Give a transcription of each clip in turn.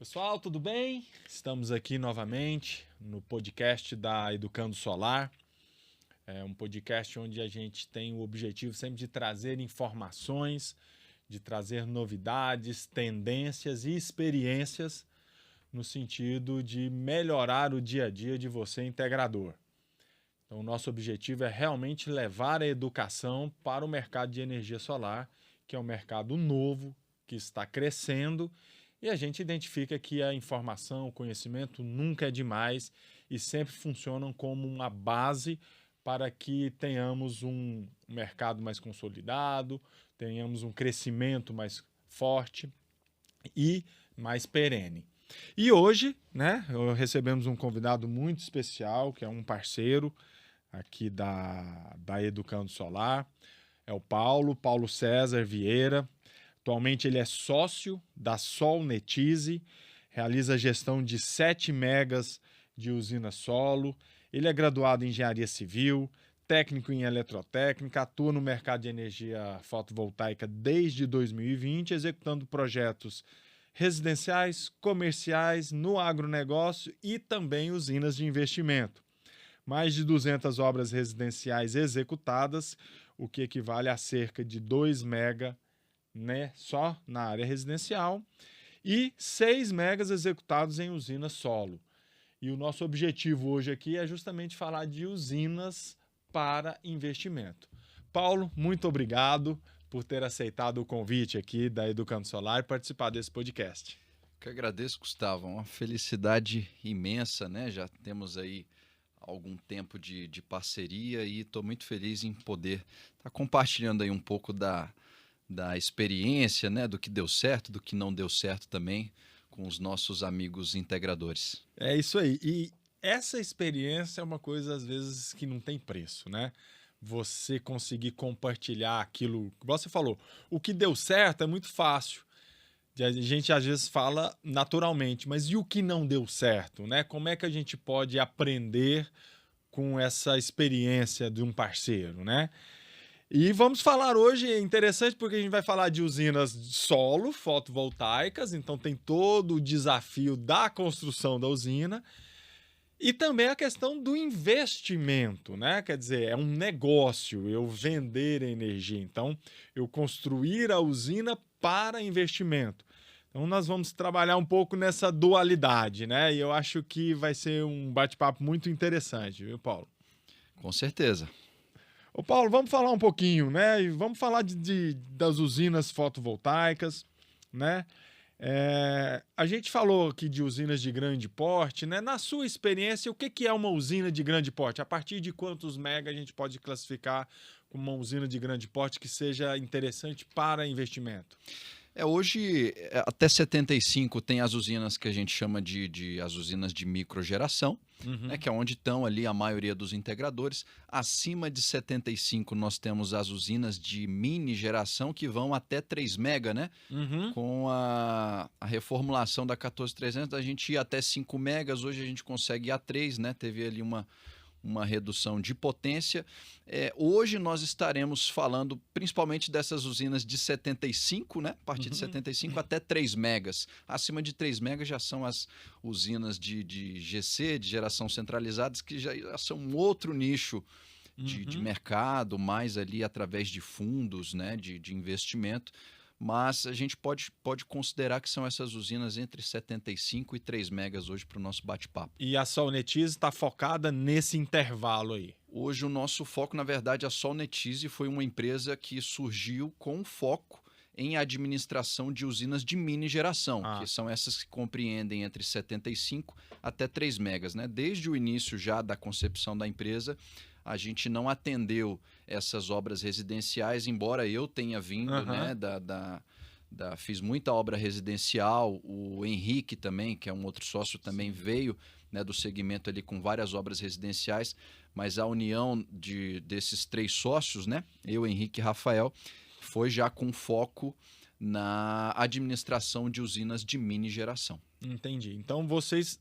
Pessoal, tudo bem? Estamos aqui novamente no podcast da Educando Solar. É um podcast onde a gente tem o objetivo sempre de trazer informações, de trazer novidades, tendências e experiências no sentido de melhorar o dia a dia de você, integrador. Então, o nosso objetivo é realmente levar a educação para o mercado de energia solar, que é um mercado novo, que está crescendo, e a gente identifica que a informação, o conhecimento nunca é demais e sempre funcionam como uma base para que tenhamos um mercado mais consolidado, tenhamos um crescimento mais forte e mais perene. E hoje, recebemos um convidado muito especial, que é um parceiro aqui da Educando Solar, é o Paulo César Vieira. Atualmente ele é sócio da Solnetize, realiza a gestão de 7 megas de usina solo. Ele é graduado em engenharia civil, técnico em eletrotécnica, atua no mercado de energia fotovoltaica desde 2020, executando projetos residenciais, comerciais, no agronegócio e também usinas de investimento. Mais de 200 obras residenciais executadas, o que equivale a cerca de 2 mega, só na área residencial, e 6 megas executados em usina solo. E o nosso objetivo hoje aqui é justamente falar de usinas para investimento. Paulo, muito obrigado por ter aceitado o convite aqui da Educando Solar e participar desse podcast. Que agradeço, Gustavo. Uma felicidade imensa, né? Já temos aí algum tempo de parceria e estou muito feliz em poder estar compartilhando aí um pouco da experiência, né? Do que deu certo, do que não deu certo também com os nossos amigos integradores. É isso aí. E essa experiência é uma coisa, às vezes, que não tem preço, né? Você conseguir compartilhar aquilo que você falou. O que deu certo é muito fácil. A gente às vezes fala naturalmente, mas e o que não deu certo, né? Como é que a gente pode aprender com essa experiência de um parceiro, né? E vamos falar hoje, é interessante porque a gente vai falar de usinas de solo fotovoltaicas, então tem todo o desafio da construção da usina e também a questão do investimento, né? Quer dizer, é um negócio eu vender energia, então eu construir a usina para investimento. Então nós vamos trabalhar um pouco nessa dualidade, né? E eu acho que vai ser um bate-papo muito interessante, viu, Paulo? Com certeza. Ô Paulo, vamos falar um pouquinho, né? E vamos falar das usinas fotovoltaicas, né? A gente falou aqui de usinas de grande porte, né? Na sua experiência, o que é uma usina de grande porte? A partir de quantos mega a gente pode classificar como uma usina de grande porte que seja interessante para investimento? Hoje, até 75 tem as usinas que a gente chama de as usinas de microgeração, né, que é onde estão ali a maioria dos integradores. Acima de 75 nós temos as usinas de mini geração que vão até 3 mega, né? Com a reformulação da 14300 a gente ia até 5 megas, hoje a gente consegue ir a 3, né? Teve ali uma redução de potência. Hoje nós estaremos falando principalmente dessas usinas de 75, né? A partir de 75 até 3 megas. Acima de 3 megas já são as usinas de GC, de geração centralizadas, que já são um outro nicho de mercado, mais ali através de fundos, né? de investimento. Mas a gente pode considerar que são essas usinas entre 75 e 3 megas hoje para o nosso bate-papo. E a Solnetize está focada nesse intervalo aí? Hoje o nosso foco, na verdade, a Solnetize foi uma empresa que surgiu com foco em administração de usinas de mini geração, que são essas que compreendem entre 75 até 3 megas. Né? Desde o início já da concepção da empresa, a gente não atendeu essas obras residenciais, embora eu tenha vindo, né, fiz muita obra residencial. O Henrique também, que é um outro sócio, também veio, né, do segmento ali com várias obras residenciais, mas a união desses 3 sócios, né, eu, Henrique e Rafael, foi já com foco na administração de usinas de mini geração. Entendi. Então vocês...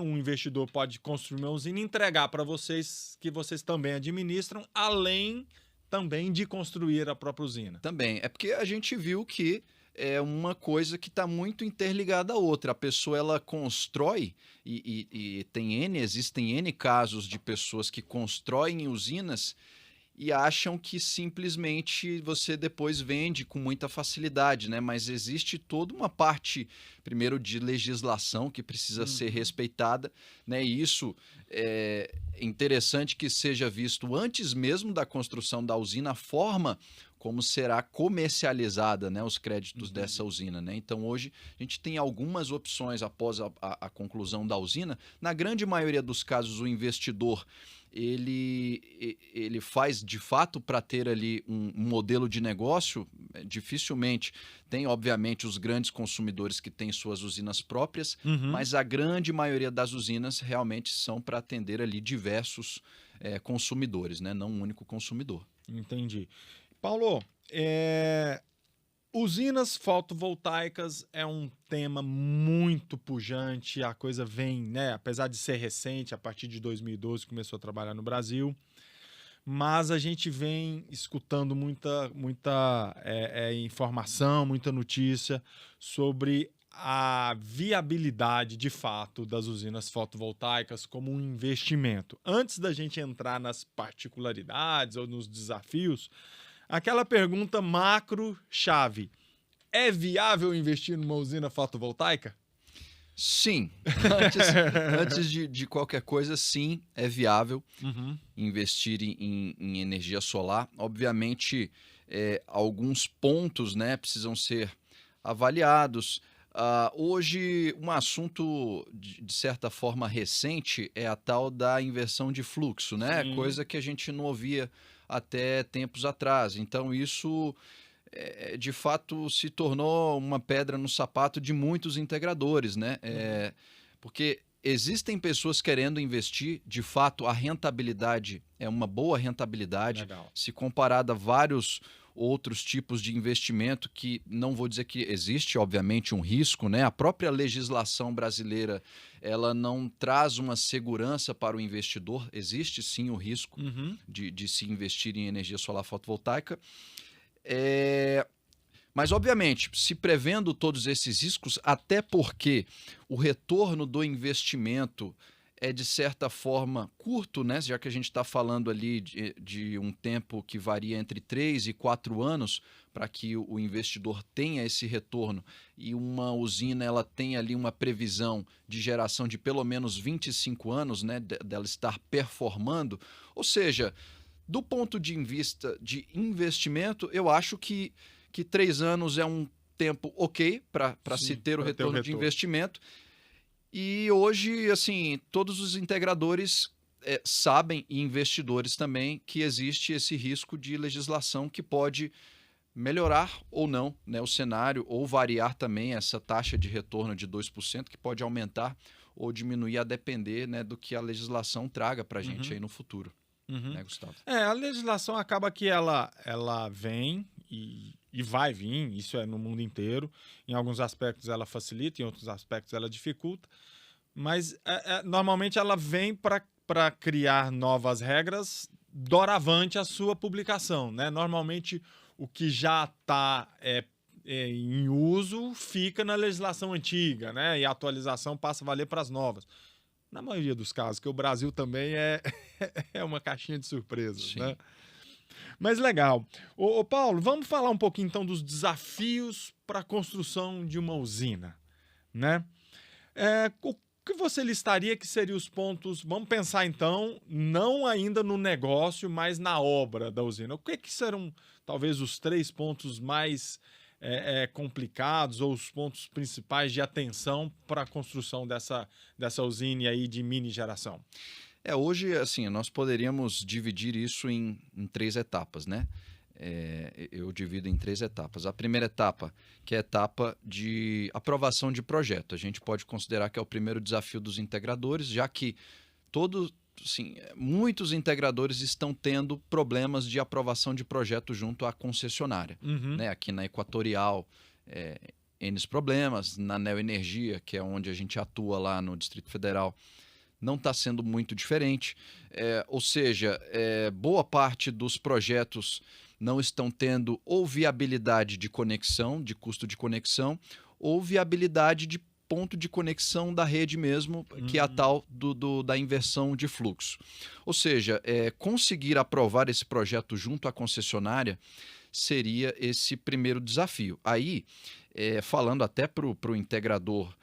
um investidor pode construir uma usina e entregar para vocês, que vocês também administram, além também de construir a própria usina. Também. É porque a gente viu que é uma coisa que está muito interligada à outra. A pessoa ela constrói, e existem N casos de pessoas que constroem usinas e acham que simplesmente você depois vende com muita facilidade, né? Mas existe toda uma parte, primeiro, de legislação que precisa ser respeitada, né? E isso é interessante que seja visto antes mesmo da construção da usina, a forma como será comercializada, né, os créditos dessa usina, né? Então, hoje, a gente tem algumas opções após a conclusão da usina. Na grande maioria dos casos, o investidor ele faz de fato para ter ali um modelo de negócio. Dificilmente tem, obviamente, os grandes consumidores que têm suas usinas próprias, mas a grande maioria das usinas realmente são para atender ali diversos consumidores, né? Não um único consumidor. Entendi. Paulo, usinas fotovoltaicas é um tema muito pujante, a coisa vem, né, apesar de ser recente, a partir de 2012 começou a trabalhar no Brasil, mas a gente vem escutando muita informação, muita notícia sobre a viabilidade de fato das usinas fotovoltaicas como um investimento. Antes da gente entrar nas particularidades ou nos desafios, aquela pergunta macro-chave: é viável investir numa usina fotovoltaica? Sim. Antes de qualquer coisa, sim, é viável investir em energia solar. Obviamente, alguns pontos, né, precisam ser avaliados. Hoje, um assunto, de certa forma, recente é a tal da inversão de fluxo, né? Coisa que a gente não ouvia até tempos atrás. Então, isso de fato se tornou uma pedra no sapato de muitos integradores, né? Porque existem pessoas querendo investir, de fato a rentabilidade é uma boa rentabilidade. Legal. Se comparada a vários outros tipos de investimento, que não vou dizer que existe, obviamente, um risco, né? A própria legislação brasileira, ela não traz uma segurança para o investidor. Existe sim o risco de se investir em energia solar fotovoltaica. Mas, obviamente, se prevendo todos esses riscos, até porque o retorno do investimento é, de certa forma, curto, né? Já que a gente está falando ali de um tempo que varia entre 3 e 4 anos para que o investidor tenha esse retorno, e uma usina ela tem ali uma previsão de geração de pelo menos 25 anos, né? Dela estar performando. Ou seja, do ponto de vista de investimento, eu acho que 3 anos é um tempo ok para se ter o retorno de investimento. E hoje, assim, todos os integradores sabem, e investidores também, que existe esse risco de legislação que pode melhorar ou não, né, o cenário, ou variar também essa taxa de retorno de 2%, que pode aumentar ou diminuir a depender, né, do que a legislação traga para a gente aí no futuro. Né, Gustavo? A legislação acaba que ela vem e vai vir, isso é no mundo inteiro. Em alguns aspectos ela facilita, em outros aspectos ela dificulta, mas normalmente ela vem para criar novas regras doravante a sua publicação, né? Normalmente o que já está em uso fica na legislação antiga, né? E a atualização passa a valer para as novas. Na maioria dos casos, que o Brasil também é uma caixinha de surpresas, né? Mas legal. Ô Paulo, vamos falar um pouquinho então dos desafios para a construção de uma usina, né? O que você listaria que seriam os pontos? Vamos pensar então, não ainda no negócio, mas na obra da usina. O que serão talvez os 3 pontos mais complicados, ou os pontos principais de atenção para a construção dessa usina aí de mini geração? Hoje, assim, nós poderíamos dividir isso em 3 etapas, né? Eu divido em 3 etapas. A primeira etapa, que é a etapa de aprovação de projeto. A gente pode considerar que é o primeiro desafio dos integradores, já que muitos integradores estão tendo problemas de aprovação de projeto junto à concessionária. Né? Aqui na Equatorial, N problemas. Na Neoenergia, que é onde a gente atua lá no Distrito Federal, não está sendo muito diferente. Ou seja, boa parte dos projetos não estão tendo ou viabilidade de conexão, de custo de conexão, ou viabilidade de ponto de conexão da rede mesmo, que é a tal da inversão de fluxo. Ou seja, conseguir aprovar esse projeto junto à concessionária seria esse primeiro desafio. Aí, falando até para o integrador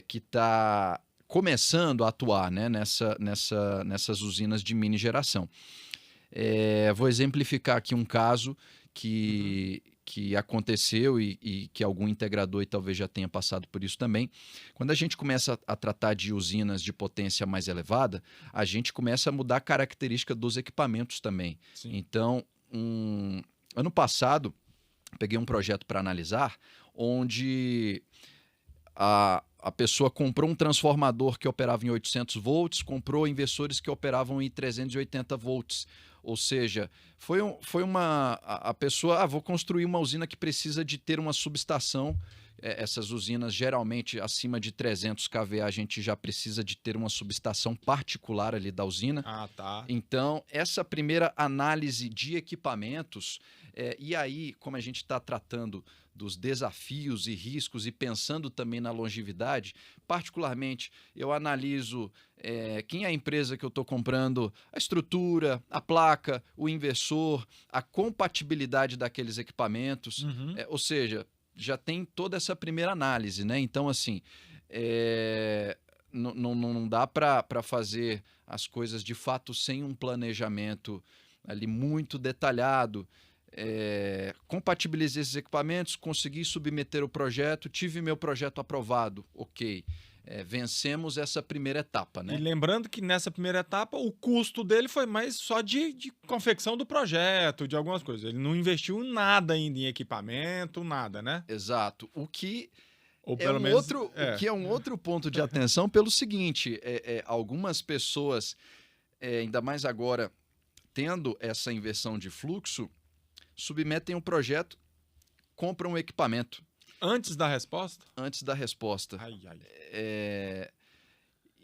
que está começando a atuar, né, nessas usinas de mini geração. Vou exemplificar aqui um caso que aconteceu e que algum integrador talvez já tenha passado por isso também. Quando a gente começa a tratar de usinas de potência mais elevada, a gente começa a mudar a característica dos equipamentos também. Sim. Então, ano passado, peguei um projeto para analisar, onde a pessoa comprou um transformador que operava em 800 volts, comprou inversores que operavam em 380 volts. Ou seja, a pessoa, vou construir uma usina que precisa de ter uma subestação. Essas usinas, geralmente, acima de 300 kVA, a gente já precisa de ter uma subestação particular ali da usina. Tá. Então, essa primeira análise de equipamentos, e aí, como a gente está tratando dos desafios e riscos e pensando também na longevidade, particularmente, eu analiso quem é a empresa que eu estou comprando, a estrutura, a placa, o inversor, a compatibilidade daqueles equipamentos, ou seja, já tem toda essa primeira análise, né? Então, assim, não dá para fazer as coisas de fato sem um planejamento ali muito detalhado. Compatibilizei esses equipamentos, consegui submeter o projeto, tive meu projeto aprovado, ok. Vencemos essa primeira etapa, né? E lembrando que nessa primeira etapa o custo dele foi mais só de confecção do projeto, de algumas coisas. Ele não investiu nada ainda em equipamento, nada, né? Exato. O que o que é um outro ponto de atenção pelo seguinte, algumas pessoas, ainda mais agora, tendo essa inversão de fluxo, submetem um projeto, compram um equipamento. Antes da resposta? Antes da resposta. Ai.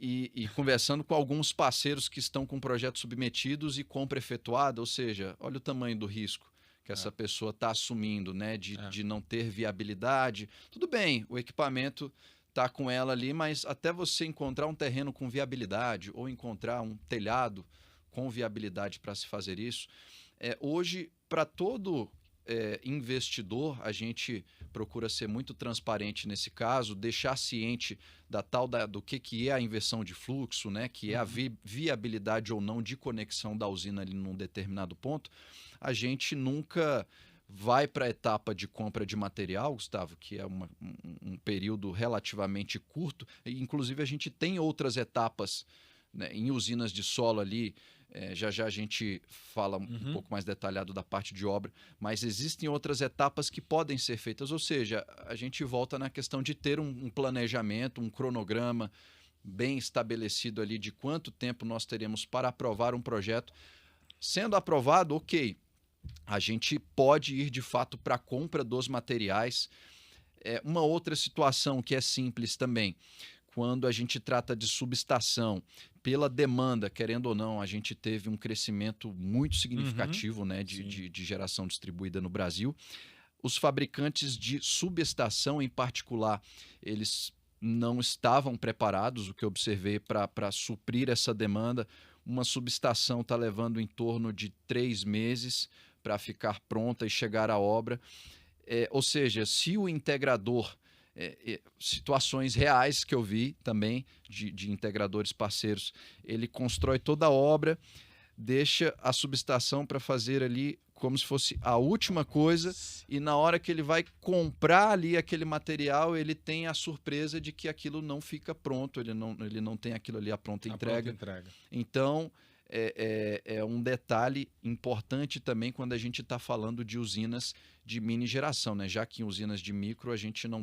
E conversando com alguns parceiros que estão com projetos submetidos e compra efetuada, ou seja, olha o tamanho do risco que essa pessoa está assumindo, né, de não ter viabilidade. Tudo bem, o equipamento está com ela ali, mas até você encontrar um terreno com viabilidade ou encontrar um telhado com viabilidade para se fazer isso, hoje, para todo investidor, a gente procura ser muito transparente nesse caso, deixar ciente do que é a inversão de fluxo, né, que é a viabilidade ou não de conexão da usina ali num determinado ponto. A gente nunca vai para a etapa de compra de material, Gustavo, que é um período relativamente curto. Inclusive, a gente tem outras etapas, né, em usinas de solo ali. Já a gente fala um pouco mais detalhado da parte de obra, mas existem outras etapas que podem ser feitas, ou seja, a gente volta na questão de ter um planejamento, um cronograma bem estabelecido ali de quanto tempo nós teremos para aprovar um projeto. Sendo aprovado, ok, a gente pode ir de fato para a compra dos materiais. Uma outra situação que é simples também, quando a gente trata de subestação, pela demanda, querendo ou não, a gente teve um crescimento muito significativo, né, de geração distribuída no Brasil. Os fabricantes de subestação, em particular, eles não estavam preparados, o que eu observei, para suprir essa demanda. Uma subestação está levando em torno de 3 meses para ficar pronta e chegar à obra. Ou seja, se o integrador... situações reais que eu vi também de integradores parceiros, ele constrói toda a obra, deixa a subestação para fazer ali como se fosse a última coisa, e na hora que ele vai comprar ali aquele material, ele tem a surpresa de que aquilo não fica pronto, ele não tem aquilo ali a pronta entrega. Então, é um detalhe importante também quando a gente está falando de usinas de mini geração, né? Já que em usinas de micro a gente não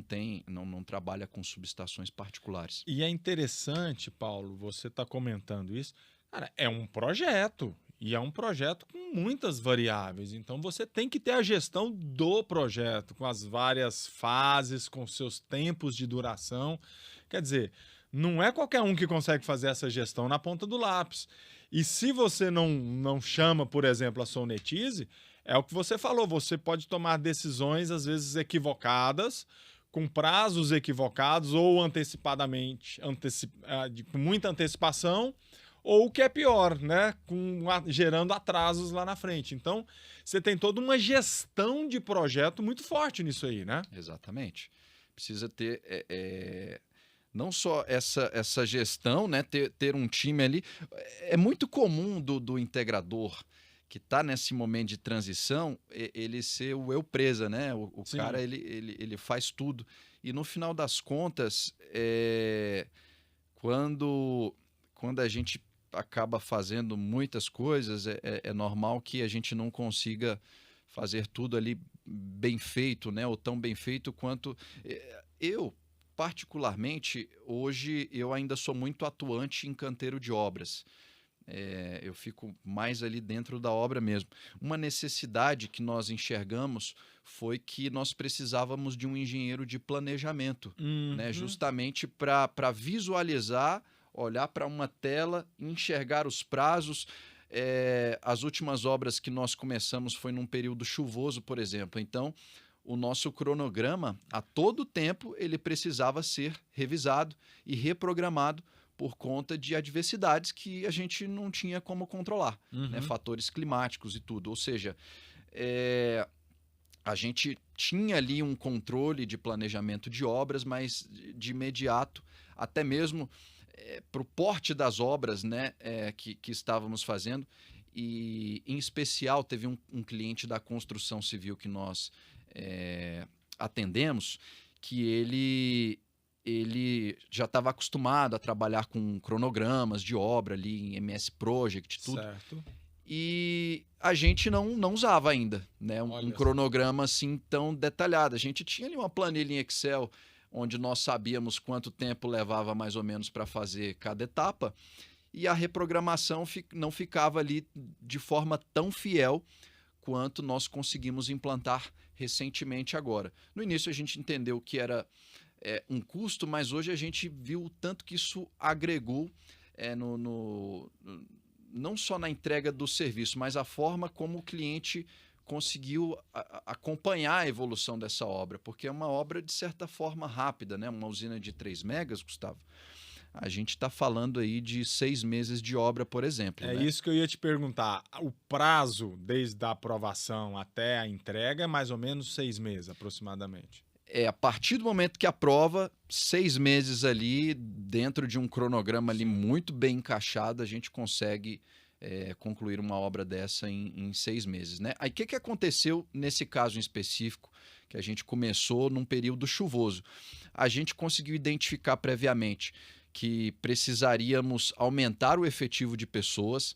trabalha com subestações particulares. E é interessante, Paulo, você está comentando isso. Cara, é um projeto, e é um projeto com muitas variáveis. Então você tem que ter a gestão do projeto, com as várias fases, com seus tempos de duração. Quer dizer, não é qualquer um que consegue fazer essa gestão na ponta do lápis. E se você não chama, por exemplo, a Sonetize, é o que você falou, você pode tomar decisões, às vezes, equivocadas, com prazos equivocados ou antecipadamente, com muita antecipação, ou o que é pior, né? Gerando atrasos lá na frente. Então, você tem toda uma gestão de projeto muito forte nisso aí, né? Exatamente. Precisa ter não só essa gestão, né? Ter um time ali. É muito comum do integrador que está nesse momento de transição, ele ser o eu presa, né? O cara, ele faz tudo. E no final das contas, quando a gente acaba fazendo muitas coisas, é normal que a gente não consiga fazer tudo ali bem feito, né? Ou tão bem feito quanto... Eu, particularmente, hoje eu ainda sou muito atuante em canteiro de obras. Eu fico mais ali dentro da obra mesmo. Uma necessidade que nós enxergamos foi que nós precisávamos de um engenheiro de planejamento, né? Justamente para visualizar, olhar para uma tela, enxergar os prazos. As últimas obras que nós começamos foi num período chuvoso, por exemplo. Então, o nosso cronograma, a todo tempo, ele precisava ser revisado e reprogramado por conta de adversidades que a gente não tinha como controlar, né? Fatores climáticos e tudo. Ou seja, a gente tinha ali um controle de planejamento de obras, mas de imediato, até mesmo para o porte das obras, né, que estávamos fazendo, e em especial teve um cliente da construção civil que nós atendemos, que ele já estava acostumado a trabalhar com cronogramas de obra ali em MS Project e tudo. Certo. E a gente não usava ainda, né, um cronograma assim tão detalhado. A gente tinha ali uma planilha em Excel onde nós sabíamos quanto tempo levava mais ou menos para fazer cada etapa, e a reprogramação não ficava ali de forma tão fiel quanto nós conseguimos implantar recentemente agora. No início a gente entendeu que era um custo, mas hoje a gente viu o tanto que isso agregou não só na entrega do serviço, mas a forma como o cliente conseguiu acompanhar a evolução dessa obra, porque é uma obra de certa forma rápida, né? Uma usina de 3 megas, Gustavo. A gente está falando aí de 6 meses de obra, por exemplo. É, né? isso que eu ia te perguntar. O prazo, desde a aprovação até a entrega, é mais ou menos 6 meses, aproximadamente. A partir do momento que aprova, 6 meses ali, dentro de um cronograma ali muito bem encaixado, a gente consegue concluir uma obra dessa em 6 meses. Né? Aí o que aconteceu nesse caso em específico, que a gente começou num período chuvoso? A gente conseguiu identificar previamente que precisaríamos aumentar o efetivo de pessoas,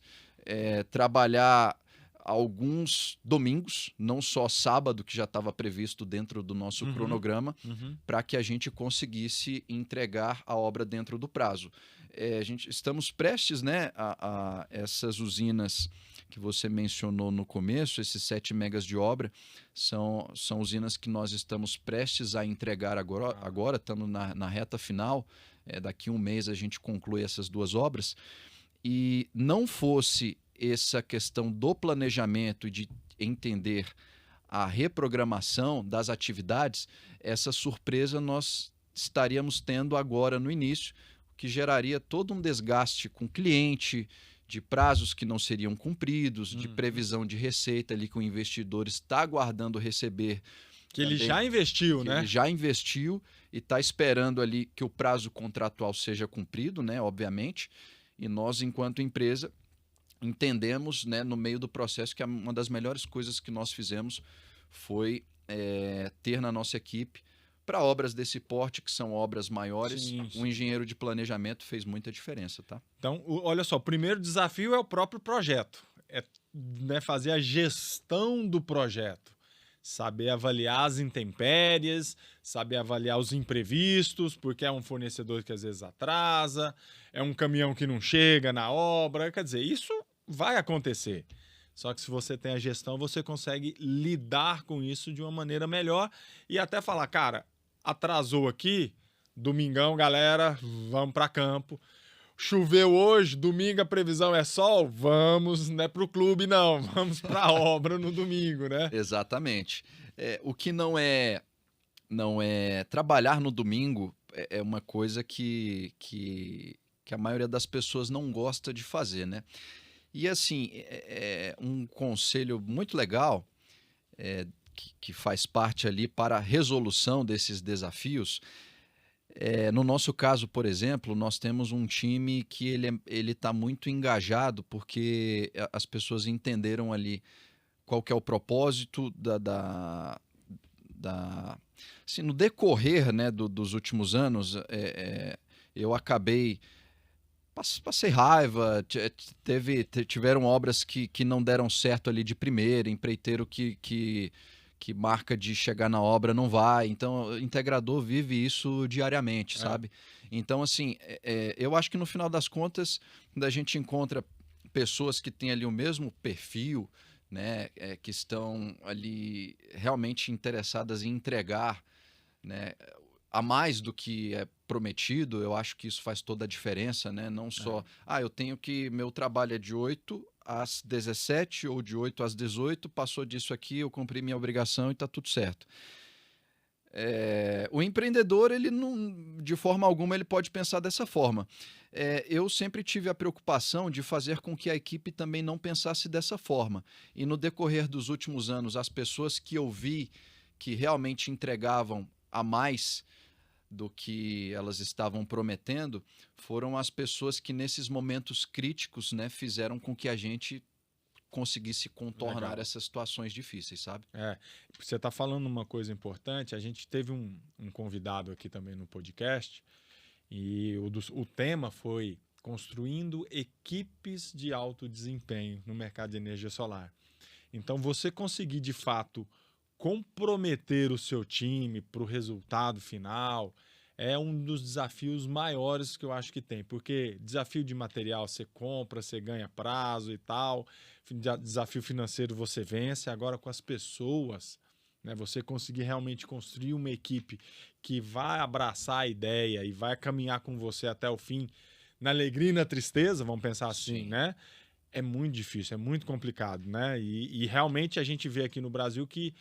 trabalhar alguns domingos, não só sábado, que já estava previsto dentro do nosso cronograma, para que a gente conseguisse entregar a obra dentro do prazo. Estamos prestes, né, a essas usinas que você mencionou no começo, esses 7 megas de obra, são usinas que nós estamos prestes a entregar agora estamos na reta final. Daqui 1 mês a gente conclui essas 2 obras, e não fosse essa questão do planejamento e de entender a reprogramação das atividades, essa surpresa nós estaríamos tendo agora no início, que geraria todo um desgaste com o cliente, de prazos que não seriam cumpridos, de previsão de receita ali que o investidor está aguardando receber. Que ele já investiu, né? Ele já investiu e está esperando ali que o prazo contratual seja cumprido, né? Obviamente. E nós, enquanto empresa, entendemos, né, no meio do processo, que uma das melhores coisas que nós fizemos foi ter na nossa equipe, para obras desse porte, que são obras maiores, Sim. um engenheiro de planejamento fez muita diferença, tá? Então, olha só, o primeiro desafio é o próprio projeto. Né, fazer a gestão do projeto. Saber avaliar as intempéries, saber avaliar os imprevistos, porque é um fornecedor que às vezes atrasa, é um caminhão que não chega na obra. Quer dizer, isso vai acontecer. Só que se você tem a gestão, você consegue lidar com isso de uma maneira melhor e até falar, cara, atrasou aqui, domingão, galera, vamos para campo. choveu hoje, domingo a previsão é sol, vamos, não é pro clube não, vamos pra obra no domingo, né? Exatamente. O que não é trabalhar no domingo é uma coisa que a maioria das pessoas não gosta de fazer, né? E assim, um conselho muito legal que faz parte ali para a resolução desses desafios. No nosso caso, por exemplo, nós temos um time que ele está muito engajado porque as pessoas entenderam ali qual que é o propósito assim, no decorrer, né, dos últimos anos, eu acabei passei raiva, tiveram obras que não deram certo ali de primeira, empreiteiro que marca de chegar na obra não vai, então o integrador vive isso diariamente, sabe? Então, assim, eu acho que no final das contas, quando a gente encontra pessoas que têm ali o mesmo perfil, né, que estão ali realmente interessadas em entregar, né, a mais do que é prometido, eu acho que isso faz toda a diferença, né? Não só, eu tenho que, meu trabalho é de 8 às 17 ou de 8 às 18, passou disso aqui, eu cumpri minha obrigação e está tudo certo. O empreendedor, ele não, de forma alguma, ele pode pensar dessa forma. Eu sempre tive a preocupação de fazer com que a equipe também não pensasse dessa forma. E no decorrer dos últimos anos, as pessoas que eu vi que realmente entregavam a mais do que elas estavam prometendo foram as pessoas que nesses momentos críticos, né, fizeram com que a gente conseguisse contornar essas situações difíceis, sabe? Você está falando uma coisa importante. A gente teve um convidado aqui também no podcast e o tema foi construindo equipes de alto desempenho no mercado de energia solar. Então, você conseguir de fato comprometer o seu time para o resultado final é um dos desafios maiores que eu acho que tem, porque desafio de material você compra, você ganha prazo e tal, desafio financeiro você vence, agora com as pessoas, né, você conseguir realmente construir uma equipe que vai abraçar a ideia e vai caminhar com você até o fim, na alegria e na tristeza, vamos pensar assim, né? É muito difícil, é muito complicado, né? E realmente a gente vê aqui no Brasil que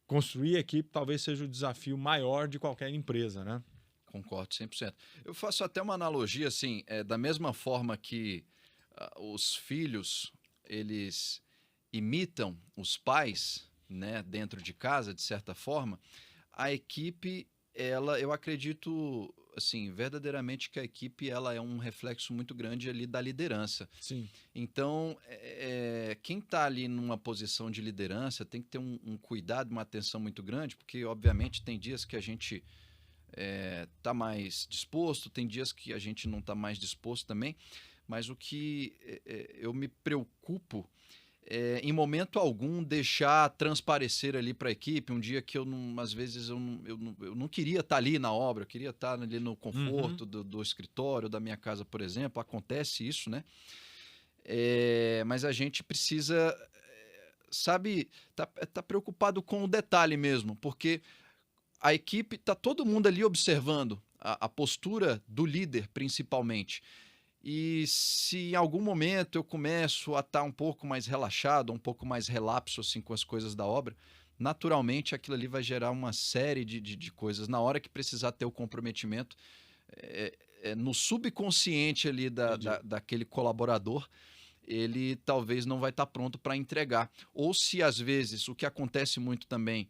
construir equipe talvez seja o desafio maior de qualquer empresa, né? Concordo 100%. Eu faço até uma analogia, assim, da mesma forma que os filhos, eles imitam os pais, né, dentro de casa, de certa forma, a equipe, eu acredito, assim, verdadeiramente que a equipe, ela é um reflexo muito grande ali da liderança. Sim. Então, quem está ali numa posição de liderança tem que ter um cuidado, uma atenção muito grande, porque, obviamente, tem dias que a gente está mais disposto, tem dias que a gente não está mais disposto também, mas o que eu me preocupo em momento algum, deixar transparecer ali para a equipe um dia que às vezes eu não queria estar ali na obra, eu queria estar ali no conforto do escritório, da minha casa, por exemplo. Acontece isso, né? Mas a gente precisa, sabe, tá preocupado com o detalhe mesmo, porque a equipe, tá todo mundo ali observando a postura do líder, principalmente. E se em algum momento eu começo a estar um pouco mais relaxado, um pouco mais relapso assim, com as coisas da obra, naturalmente aquilo ali vai gerar uma série de coisas. Na hora que precisar ter o comprometimento, no subconsciente ali daquele colaborador, ele talvez não vai estar pronto para entregar. Ou se às vezes, o que acontece muito também,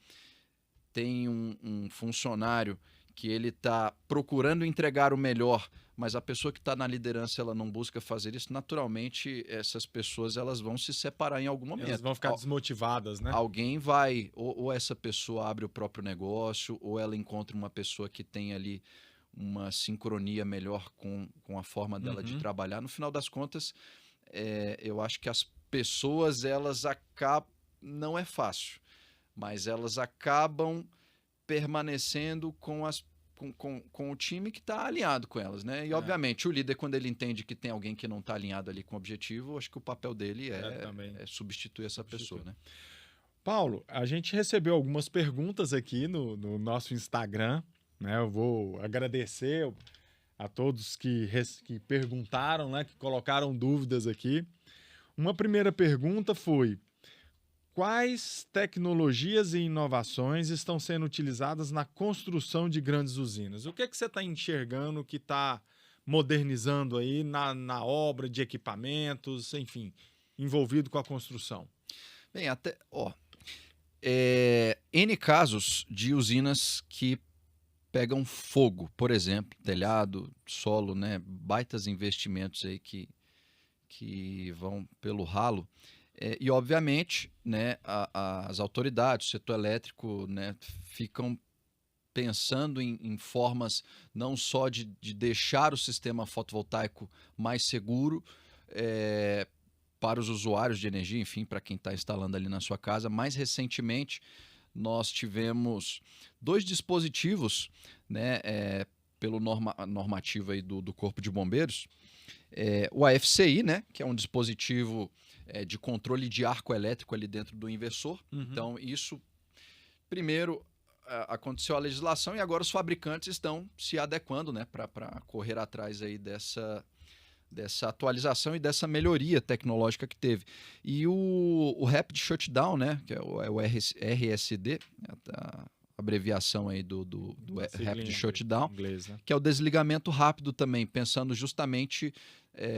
tem um funcionário que ele está procurando entregar o melhor, mas a pessoa que está na liderança ela não busca fazer isso, naturalmente essas pessoas elas vão se separar em algum momento. Elas vão ficar desmotivadas, né? Alguém vai, ou essa pessoa abre o próprio negócio, ou ela encontra uma pessoa que tem ali uma sincronia melhor com a forma dela de trabalhar. No final das contas, eu acho que as pessoas, elas acabam, não é fácil, mas elas acabam permanecendo com o time que está alinhado com elas, né? E, obviamente, o líder, quando ele entende que tem alguém que não está alinhado ali com o objetivo, acho que o papel dele é substituir essa pessoa, né? Paulo, a gente recebeu algumas perguntas aqui no nosso Instagram, né? Eu vou agradecer a todos que perguntaram, né, que colocaram dúvidas aqui. Uma primeira pergunta foi: quais tecnologias e inovações estão sendo utilizadas na construção de grandes usinas? O que é que você está enxergando que está modernizando aí na obra de equipamentos, enfim, envolvido com a construção? Bem, até, ó, N casos de usinas que pegam fogo, por exemplo, telhado, solo, né? Baitas investimentos aí que vão pelo ralo. E, obviamente, né, as autoridades, o setor elétrico, né, ficam pensando em formas não só de deixar o sistema fotovoltaico mais seguro para os usuários de energia, enfim, para quem está instalando ali na sua casa. Mais recentemente, nós tivemos 2 dispositivos, né, pelo normativo aí do Corpo de Bombeiros, o AFCI, né, que é um dispositivo de controle de arco elétrico ali dentro do inversor. Uhum. Então, isso, primeiro, aconteceu a legislação e agora os fabricantes estão se adequando, né, para correr atrás aí dessa atualização e dessa melhoria tecnológica que teve. E o Rapid Shutdown, né, que é o RSD, a abreviação aí do Rapid Shutdown, inglês, né? Que é o desligamento rápido também, pensando justamente,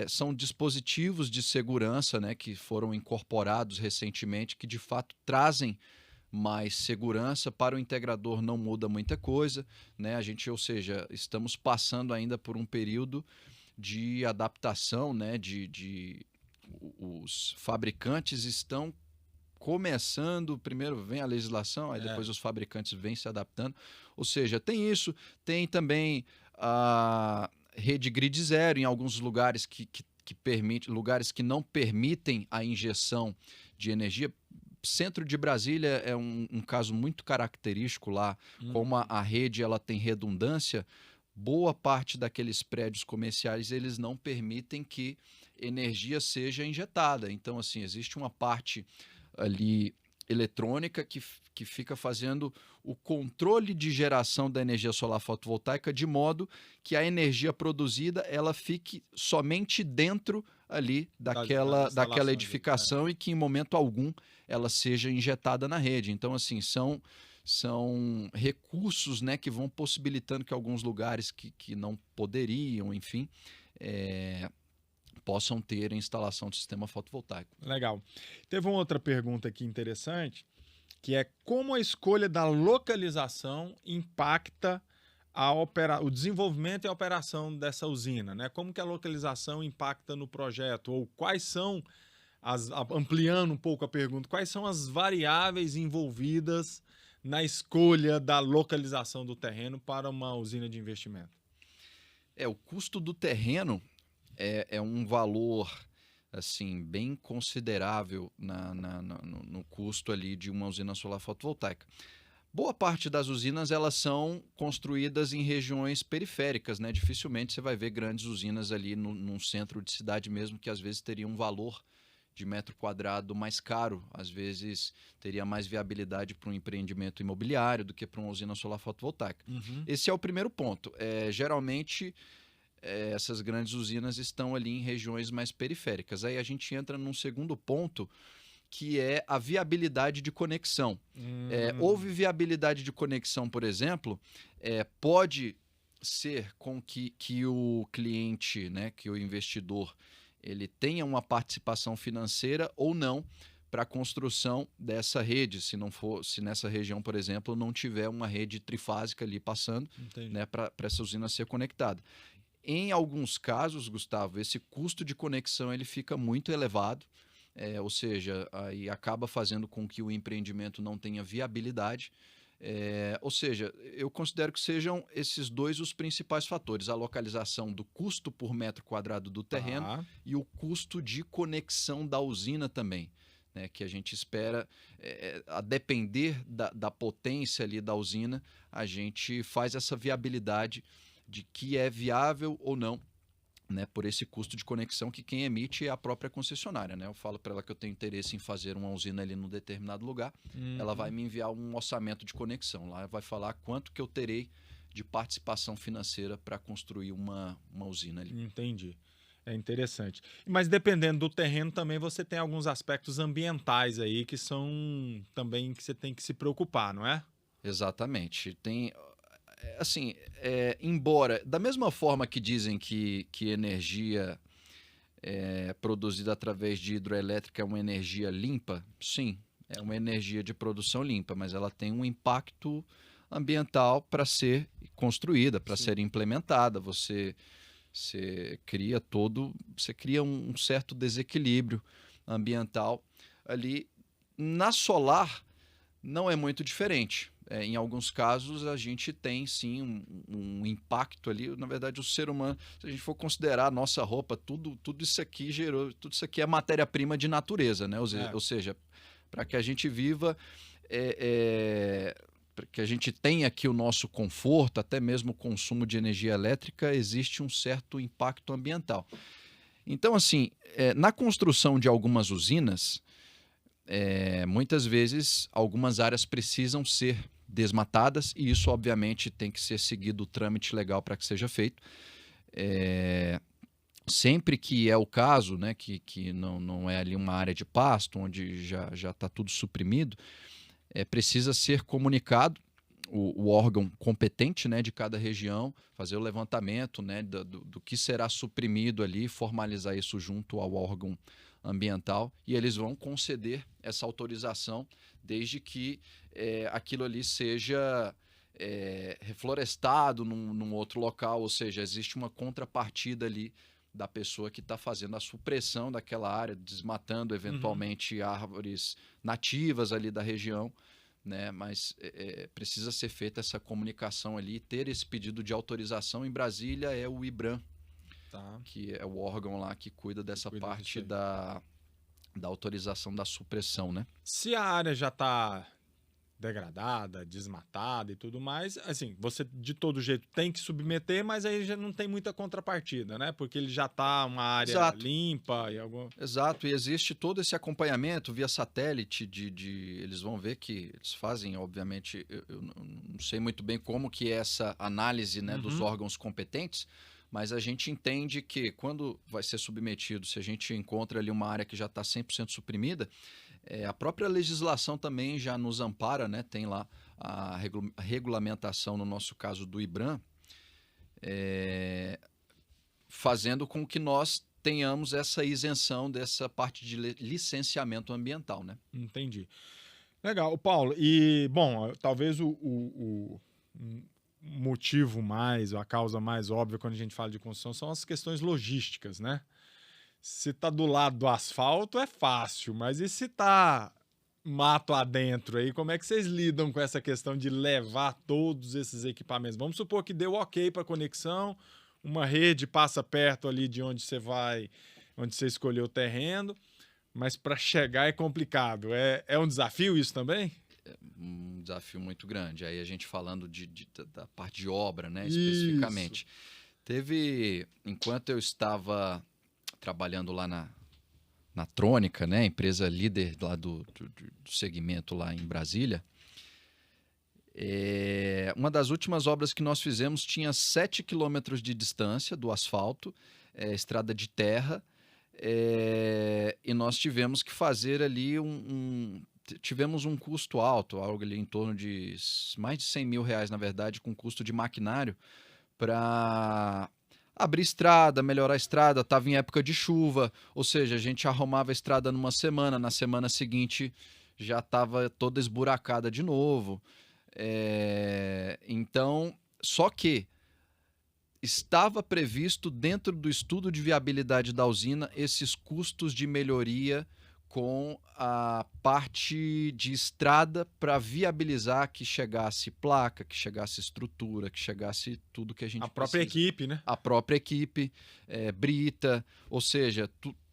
são dispositivos de segurança, né, que foram incorporados recentemente, que de fato trazem mais segurança. Para o integrador não muda muita coisa, né? Ou seja, estamos passando ainda por um período de adaptação, né? Os fabricantes estão começando, primeiro vem a legislação, aí depois os fabricantes vêm se adaptando. Ou seja, tem isso, tem também a rede grid zero em alguns lugares que permite, lugares que não permitem a injeção de energia. Centro de Brasília é um caso muito característico lá, como a rede ela tem redundância. Boa parte daqueles prédios comerciais eles não permitem que energia seja injetada. Então, assim, existe uma parte ali eletrônica que fica fazendo o controle de geração da energia solar fotovoltaica de modo que a energia produzida ela fique somente dentro ali daquela edificação e que em momento algum ela seja injetada na rede. Então, assim, são recursos, né, que vão possibilitando que alguns lugares que não poderiam, enfim, possam ter a instalação de sistema fotovoltaico. Legal. Teve uma outra pergunta aqui interessante, que é como a escolha da localização impacta o desenvolvimento e a operação dessa usina, né? Como que a localização impacta no projeto? Ou quais são, ampliando um pouco a pergunta, quais são as variáveis envolvidas na escolha da localização do terreno para uma usina de investimento? O custo do terreno é um valor assim bem considerável no custo ali de uma usina solar fotovoltaica. Boa parte das usinas elas são construídas em regiões periféricas, né? Dificilmente você vai ver grandes usinas ali num centro de cidade mesmo, que às vezes teria um valor de metro quadrado mais caro, às vezes teria mais viabilidade para um empreendimento imobiliário do que para uma usina solar fotovoltaica. Uhum. Esse é o primeiro ponto. Geralmente essas grandes usinas estão ali em regiões mais periféricas. Aí a gente entra num segundo ponto, que é a viabilidade de conexão. Houve viabilidade de conexão, por exemplo, pode ser com que o cliente, né, que o investidor, ele tenha uma participação financeira ou não para a construção dessa rede, se nessa região, por exemplo, não tiver uma rede trifásica ali passando, né, para essa usina ser conectada. Em alguns casos, Gustavo, esse custo de conexão ele fica muito elevado, ou seja, aí acaba fazendo com que o empreendimento não tenha viabilidade. Ou seja, eu considero que sejam esses dois os principais fatores: a localização do custo por metro quadrado do terreno e o custo de conexão da usina também, né, que a gente espera, a depender da potência ali da usina, a gente faz essa viabilidade de que é viável ou não, né, por esse custo de conexão que quem emite é a própria concessionária, né? Eu falo para ela que eu tenho interesse em fazer uma usina ali num determinado lugar, ela vai me enviar um orçamento de conexão, lá vai falar quanto que eu terei de participação financeira para construir uma usina ali. Entendi. É interessante. Mas dependendo do terreno também você tem alguns aspectos ambientais aí que são também que você tem que se preocupar, não é? Exatamente. Tem, assim, embora, da mesma forma que dizem que energia produzida através de hidroelétrica é uma energia limpa, sim, é uma energia de produção limpa, mas ela tem um impacto ambiental para ser construída, para ser implementada. Você cria um certo desequilíbrio ambiental ali. Na solar não é muito diferente. Em alguns casos a gente tem sim um impacto ali. Na verdade, o ser humano, se a gente for considerar a nossa roupa, tudo isso aqui tudo isso aqui é matéria-prima de natureza, né? Ou seja, para que a gente viva, para que a gente tenha aqui o nosso conforto, até mesmo o consumo de energia elétrica, existe um certo impacto ambiental. Então, assim, na construção de algumas usinas, muitas vezes algumas áreas precisam ser desmatadas e isso, obviamente, tem que ser seguido o trâmite legal para que seja feito. Sempre que é o caso, né, que não é ali uma área de pasto, onde já está tudo suprimido, precisa ser comunicado o órgão competente, né, de cada região, fazer o levantamento, né, do que será suprimido ali, formalizar isso junto ao órgão ambiental e eles vão conceder essa autorização desde que aquilo ali seja reflorestado num outro local, ou seja, existe uma contrapartida ali da pessoa que está fazendo a supressão daquela área, desmatando eventualmente árvores nativas ali da região, né? Mas precisa ser feita essa comunicação ali, ter esse pedido de autorização. Em Brasília é o IBRAM, que é o órgão lá que cuida dessa parte da autorização da supressão, né? Se a área já está degradada, desmatada e tudo mais, assim, você de todo jeito tem que submeter, mas aí já não tem muita contrapartida, né? Porque ele já está uma área limpa e Exato, e existe todo esse acompanhamento via satélite eles vão ver que eles fazem, obviamente, eu não sei muito bem como que é essa análise, né, dos órgãos competentes, mas a gente entende que quando vai ser submetido, se a gente encontra ali uma área que já está 100% suprimida, a própria legislação também já nos ampara, né? Tem lá a regulamentação, no nosso caso do IBRAM, fazendo com que nós tenhamos essa isenção dessa parte de licenciamento ambiental, né? Entendi. Legal, Paulo. E, bom, talvez o motivo mais, ou a causa mais óbvia quando a gente fala de construção são as questões logísticas, né? Se tá do lado do asfalto é fácil, mas e se tá mato adentro aí, como é que vocês lidam com essa questão de levar todos esses equipamentos? Vamos supor que deu ok para conexão, uma rede passa perto ali de onde você vai, onde você escolheu o terreno, mas para chegar é complicado. É um desafio isso também? Um desafio muito grande. Aí a gente falando da parte de obra, né, especificamente. Enquanto eu estava trabalhando lá na Trônica, né, empresa líder lá do segmento lá em Brasília, uma das últimas obras que nós fizemos tinha 7 quilômetros de distância do asfalto, estrada de terra, e nós tivemos que fazer ali tivemos um custo alto, algo ali em torno de mais de R$100 mil, na verdade, com custo de maquinário para abrir estrada, melhorar a estrada. Estava em época de chuva, ou seja, a gente arrumava a estrada numa semana, na semana seguinte já estava toda esburacada de novo. Então, só que estava previsto dentro do estudo de viabilidade da usina esses custos de melhoria com a parte de estrada para viabilizar que chegasse placa, que chegasse estrutura, que chegasse tudo que a gente precisa. A própria equipe, né? A própria equipe, brita, ou seja,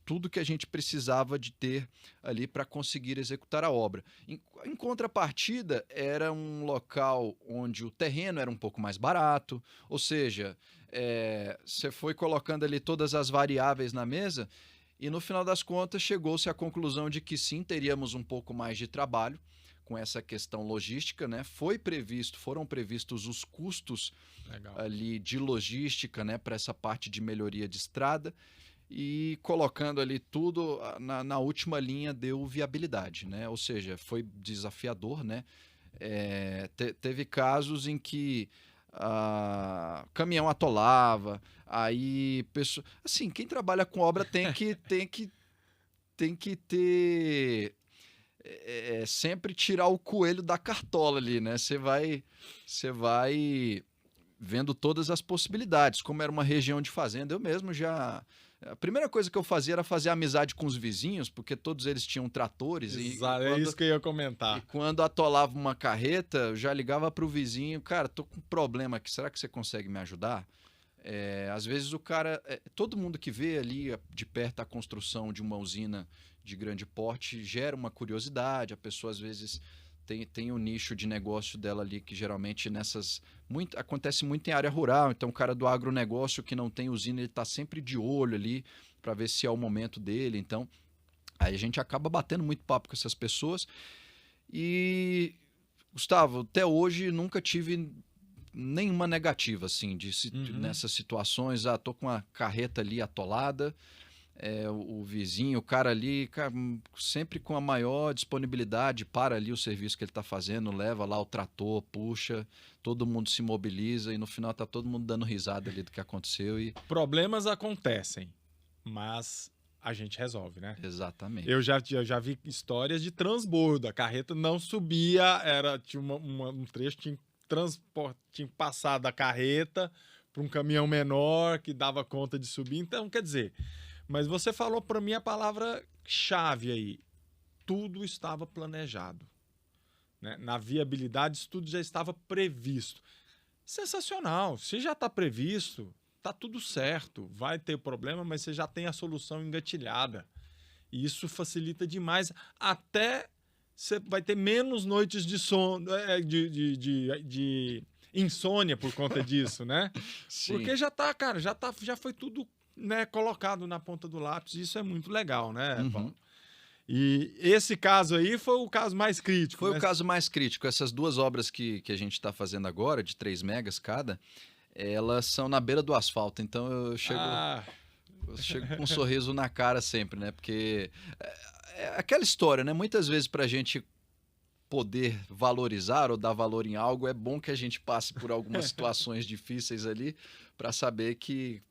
tudo que a gente precisava de ter ali para conseguir executar a obra. Em contrapartida, era um local onde o terreno era um pouco mais barato, ou seja, você foi colocando ali todas as variáveis na mesa e no final das contas chegou-se à conclusão de que sim, teríamos um pouco mais de trabalho com essa questão logística, né? Foram previstos os custos ali de logística, né, para essa parte de melhoria de estrada, e colocando ali tudo na última linha deu viabilidade, né? Ou seja, foi desafiador, né? Teve casos em que caminhão atolava, aí assim, quem trabalha com obra tem que ter sempre tirar o coelho da cartola ali, né? Você vai vendo todas as possibilidades. Como era uma região de fazenda, eu mesmo já... A primeira coisa que eu fazia era fazer amizade com os vizinhos, porque todos eles tinham tratores. Exato, é isso que eu ia comentar. E quando atolava uma carreta, eu já ligava para o vizinho: cara, tô com um problema aqui, será que você consegue me ajudar? Às vezes o cara... todo mundo que vê ali de perto a construção de uma usina de grande porte gera uma curiosidade. A pessoa às vezes tem um nicho de negócio dela ali que geralmente acontece muito em área rural. Então o cara do agronegócio que não tem usina, ele está sempre de olho ali para ver se é o momento dele. Então aí a gente acaba batendo muito papo com essas pessoas. E, Gustavo, até hoje nunca tive nenhuma negativa assim nessas situações. Tô com a carreta ali atolada, o vizinho, o cara ali, sempre com a maior disponibilidade para ali o serviço que ele está fazendo, leva lá o trator, puxa, todo mundo se mobiliza e no final tá todo mundo dando risada ali do que aconteceu. Problemas acontecem, mas a gente resolve, né? Exatamente. Eu já vi histórias de transbordo, a carreta não subia, tinha um trecho, tinha que passar da carreta para um caminhão menor que dava conta de subir. Então, quer dizer... Mas você falou para mim a palavra-chave aí. Tudo estava planejado, né? Na viabilidade, isso tudo já estava previsto. Sensacional. Se já está previsto, está tudo certo. Vai ter problema, mas você já tem a solução engatilhada. E isso facilita demais. Até você vai ter menos noites de sono, de insônia por conta disso, né? Sim. Porque já foi tudo, né, colocado na ponta do lápis. Isso é muito legal, né, Paulo? E esse caso aí foi o caso mais crítico. Foi o caso mais crítico. Essas duas obras que a gente está fazendo agora, de 3 megas cada, elas são na beira do asfalto. Então eu chego com um sorriso na cara sempre, né? Porque é aquela história, né? Muitas vezes para a gente poder valorizar ou dar valor em algo, é bom que a gente passe por algumas situações difíceis ali para saber que,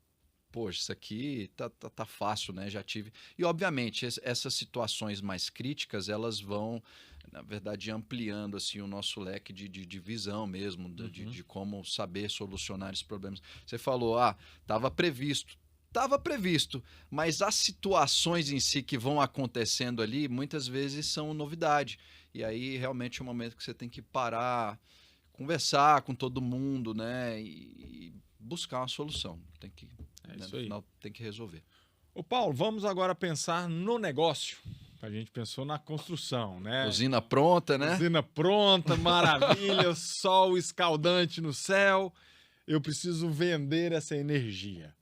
poxa, isso aqui tá fácil, né? Já tive. E, obviamente, essas situações mais críticas, elas vão, na verdade, ampliando assim, o nosso leque de visão mesmo, de como saber solucionar esses problemas. Você falou, estava previsto. Estava previsto, mas as situações em si que vão acontecendo ali, muitas vezes são novidade. E aí, realmente, é um momento que você tem que parar, conversar com todo mundo, né? E buscar uma solução. No final, tem que resolver. Ô Paulo, vamos agora pensar no negócio. A gente pensou na construção, né? Usina pronta, né? Usina pronta, maravilha, sol escaldante no céu. Eu preciso vender essa energia.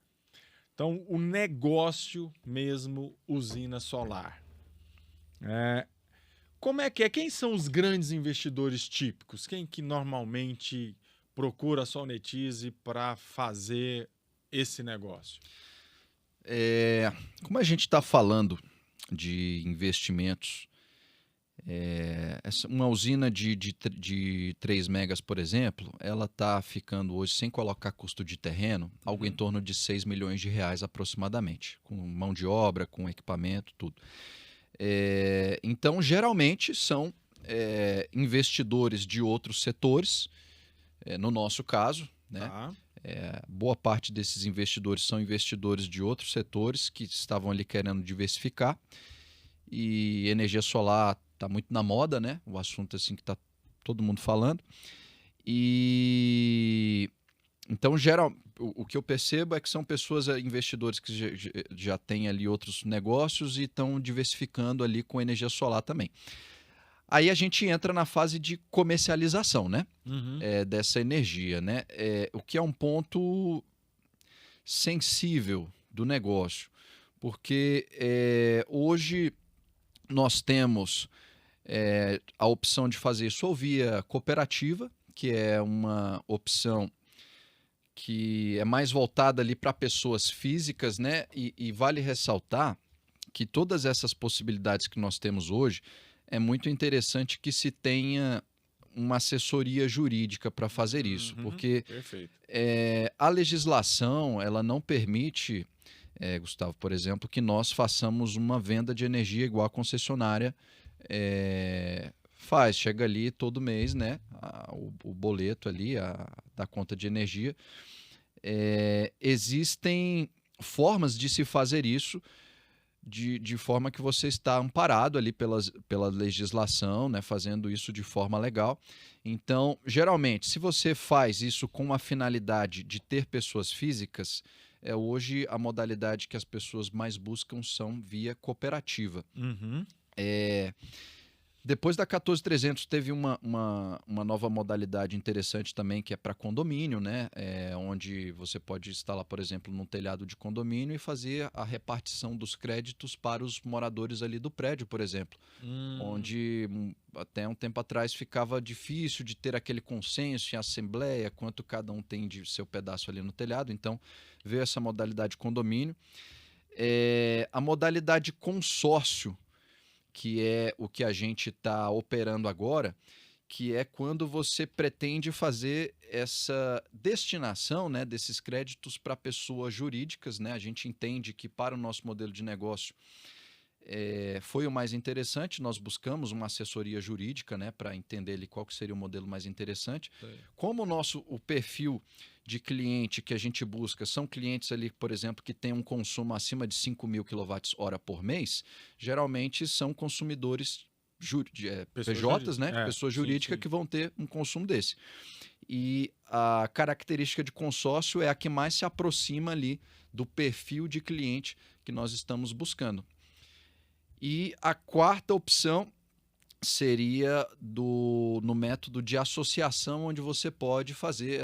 Então, o negócio mesmo, usina solar. Como é que é? Quem são os grandes investidores típicos? Quem que normalmente procura a Solnetize para fazer esse negócio? Como a gente está falando de investimentos, uma usina de 3 megas, por exemplo, ela está ficando hoje, sem colocar custo de terreno, algo em torno de 6 milhões de reais aproximadamente, com mão de obra, com equipamento, tudo. Então, geralmente, são investidores de outros setores, no nosso caso, né? Boa parte desses investidores são investidores de outros setores que estavam ali querendo diversificar. E energia solar está muito na moda, né? O assunto assim que está todo mundo falando. E então, o que eu percebo é que são pessoas, investidores que já têm ali outros negócios e estão diversificando ali com energia solar também. Aí a gente entra na fase de comercialização, né? Dessa energia, né? O que é um ponto sensível do negócio, porque hoje nós temos a opção de fazer isso ou via cooperativa, que é uma opção que é mais voltada ali para pessoas físicas, né? E vale ressaltar que todas essas possibilidades que nós temos hoje, é muito interessante que se tenha uma assessoria jurídica para fazer isso, porque a legislação ela não permite, Gustavo, por exemplo, que nós façamos uma venda de energia igual a concessionária faz, chega ali todo mês, né, o boleto ali da conta de energia. Existem formas de se fazer isso de forma que você está amparado ali pela legislação, né, fazendo isso de forma legal. Então, geralmente, se você faz isso com a finalidade de ter pessoas físicas, hoje a modalidade que as pessoas mais buscam são via cooperativa. Depois da 14300 teve uma nova modalidade interessante também, que é para condomínio, né? Onde você pode instalar, por exemplo, num telhado de condomínio e fazer a repartição dos créditos para os moradores ali do prédio, por exemplo. Onde até um tempo atrás ficava difícil de ter aquele consenso em assembleia, quanto cada um tem de seu pedaço ali no telhado. Então, veio essa modalidade condomínio. A modalidade consórcio, que é o que a gente está operando agora, que é quando você pretende fazer essa destinação, né, desses créditos para pessoas jurídicas, né? A gente entende que para o nosso modelo de negócio foi o mais interessante. Nós buscamos uma assessoria jurídica, né, para entender ali qual que seria o modelo mais interessante. Como o perfil de cliente que a gente busca são clientes ali, por exemplo, que têm um consumo acima de 5.000 kWh por mês, geralmente são consumidores PJs, né? Pessoas jurídicas que vão ter um consumo desse. E a característica de consórcio é a que mais se aproxima ali do perfil de cliente que nós estamos buscando. E a quarta opção seria no método de associação, onde você pode fazer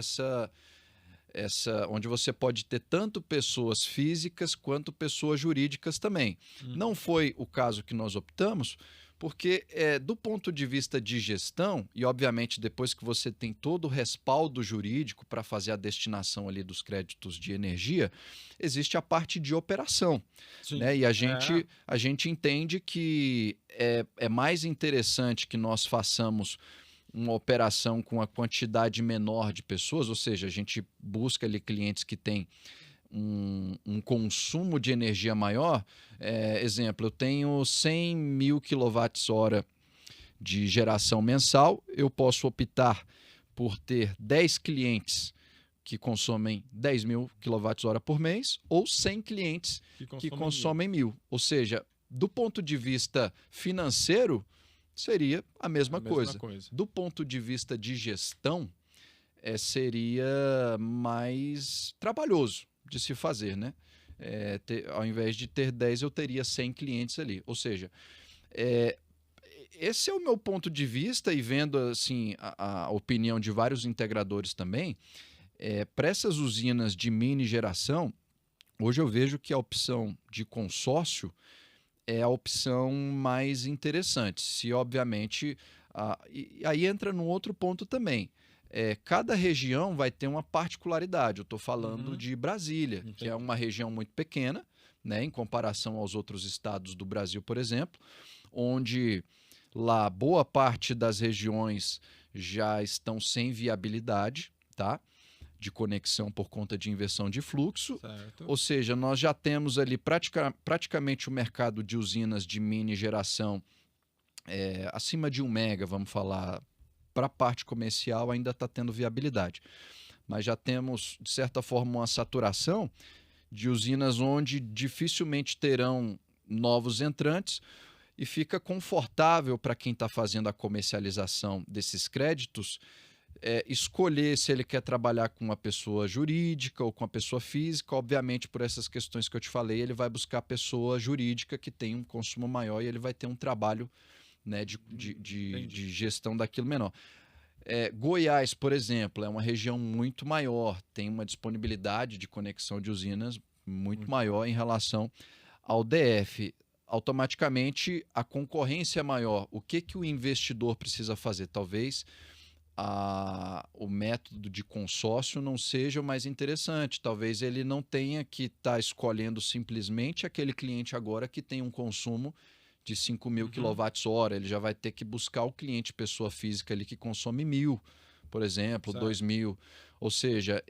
onde você pode ter tanto pessoas físicas quanto pessoas jurídicas também. Não foi o caso que nós optamos, porque do ponto de vista de gestão, e obviamente depois que você tem todo o respaldo jurídico para fazer a destinação ali dos créditos de energia, existe a parte de operação. Né? E a gente entende que é mais interessante que nós façamos uma operação com a quantidade menor de pessoas, ou seja, a gente busca ali clientes que têm um consumo de energia maior. Exemplo, eu tenho 100.000 kWh de geração mensal, eu posso optar por ter 10 clientes que consomem 10.000 kWh por mês ou 100 clientes que consomem 1.000. Ou seja, do ponto de vista financeiro, seria a mesma coisa. Do ponto de vista de gestão, seria mais trabalhoso de se fazer, né? Ao invés de ter 10, eu teria 100 clientes ali. Ou seja, esse é o meu ponto de vista, e vendo assim a opinião de vários integradores também, para essas usinas de mini geração, hoje eu vejo que a opção de consórcio é a opção mais interessante. Se, obviamente, e aí entra num outro ponto também. Cada região vai ter uma particularidade. Eu estou falando de Brasília, que é uma região muito pequena, né, em comparação aos outros estados do Brasil, por exemplo, onde lá boa parte das regiões já estão sem viabilidade, tá? De conexão por conta de inversão de fluxo. Certo. Ou seja, nós já temos ali praticamente o mercado de usinas de mini geração acima de 1 mega, vamos falar, para a parte comercial ainda está tendo viabilidade. Mas já temos, de certa forma, uma saturação de usinas onde dificilmente terão novos entrantes, e fica confortável para quem está fazendo a comercialização desses créditos escolher se ele quer trabalhar com uma pessoa jurídica ou com uma pessoa física. Obviamente, por essas questões que eu te falei, ele vai buscar a pessoa jurídica que tem um consumo maior, e ele vai ter um trabalho, né, de gestão daquilo menor. Goiás, por exemplo, é uma região muito maior, tem uma disponibilidade de conexão de usinas muito maior em relação ao DF. automaticamente a concorrência é maior. O que o investidor precisa fazer? Talvez o método de consórcio não seja o mais interessante. Talvez ele não tenha que estar escolhendo simplesmente aquele cliente agora que tem um consumo de 5.000 kWh. Ele já vai ter que buscar o cliente pessoa física ali que consome 1.000, por exemplo, 2.000. Ou seja,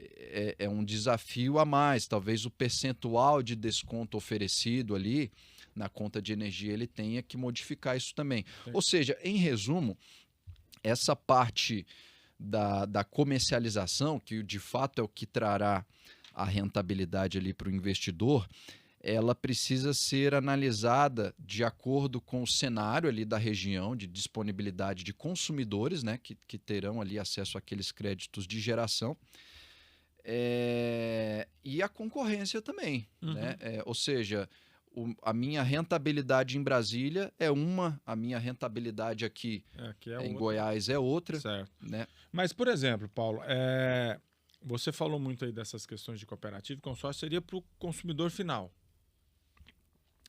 é um desafio a mais. Talvez o percentual de desconto oferecido ali na conta de energia ele tenha que modificar isso também. Ou seja, em resumo, essa parte da comercialização, que de fato é o que trará a rentabilidade ali para o investidor, ela precisa ser analisada de acordo com o cenário ali da região de disponibilidade de consumidores, né, que terão ali acesso àqueles créditos de geração, e a concorrência também. Né? Ou seja, a minha rentabilidade em Brasília é uma, a minha rentabilidade aqui em Goiás é outra. Certo. Né? Mas, por exemplo, Paulo, você falou muito aí dessas questões de cooperativa e consórcio, seria para o consumidor final.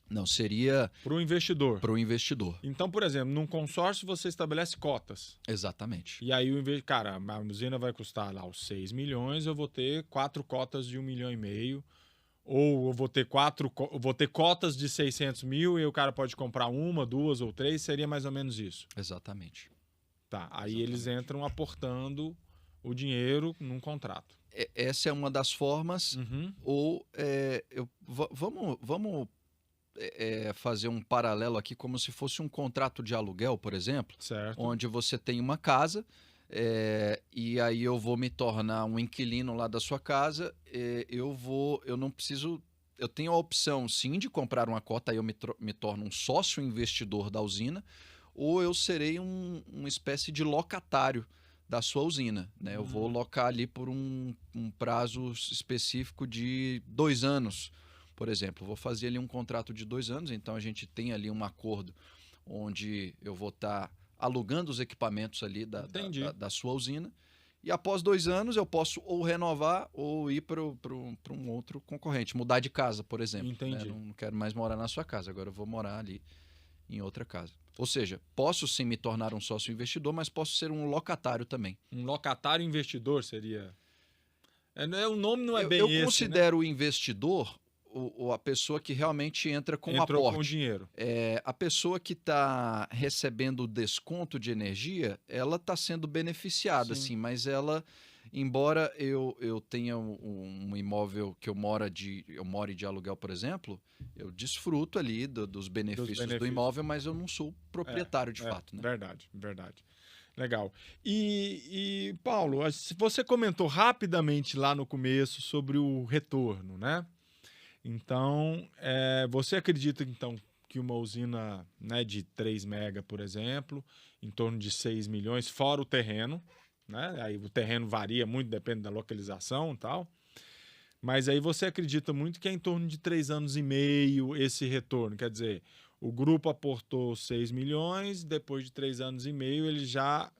Não, seria para o investidor. Para o investidor. Então, por exemplo, num consórcio você estabelece cotas. Exatamente. E aí, cara, a usina vai custar lá os 6 milhões, eu vou ter 4 cotas de 1,5 milhão. Ou eu vou ter cotas de 600 mil e o cara pode comprar 1, 2 ou 3, seria mais ou menos isso. Exatamente. Tá, aí eles entram aportando o dinheiro num contrato. Essa é uma das formas. Ou vamos fazer um paralelo aqui como se fosse um contrato de aluguel, por exemplo. Certo. Onde você tem uma casa e aí eu vou me tornar um inquilino lá da sua casa. Eu não preciso. Eu tenho a opção, sim, de comprar uma cota, aí eu me torno um sócio investidor da usina, ou eu serei uma espécie de locatário da sua usina. Né? Eu vou locar ali por um prazo específico de 2 anos, por exemplo. Vou fazer ali um contrato de 2 anos, então a gente tem ali um acordo onde eu vou estar alugando os equipamentos ali da sua usina. E após 2 anos eu posso ou renovar ou ir para um outro concorrente. Mudar de casa, por exemplo. Entendi. Né? Não quero mais morar na sua casa, agora eu vou morar ali em outra casa. Ou seja, posso sim me tornar um sócio investidor, mas posso ser um locatário também. Um locatário investidor seria... o nome não é bem esse, eu considero, né? o investidor a pessoa que realmente entra com Entrou aporte. Com dinheiro. A pessoa que está recebendo o desconto de energia, ela está sendo beneficiada, sim, mas ela, embora eu tenha um imóvel que eu more de aluguel, por exemplo, eu desfruto ali dos benefícios do imóvel, mas eu não sou proprietário de fato. Né? Verdade. Legal. E Paulo, você comentou rapidamente lá no começo sobre o retorno, né? Então, você acredita então que uma usina, né, de 3 mega, por exemplo, em torno de 6 milhões, fora o terreno, né? Aí o terreno varia muito, depende da localização e tal. Mas aí você acredita muito que é em torno de 3 anos e meio esse retorno. Quer dizer, o grupo aportou 6 milhões, depois de 3 anos e meio ele já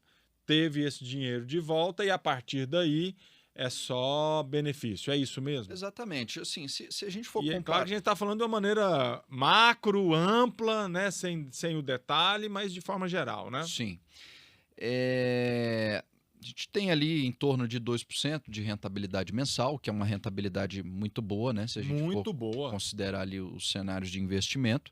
teve esse dinheiro de volta e a partir daí é só benefício, é isso mesmo? Exatamente. Assim, se a gente for comparar... É claro que a gente está falando de uma maneira macro, ampla, né? Sem o detalhe, mas de forma geral, né? Sim. A gente tem ali em torno de 2% de rentabilidade mensal, que é uma rentabilidade muito boa, né? Se a gente for considerar ali os cenários de investimento.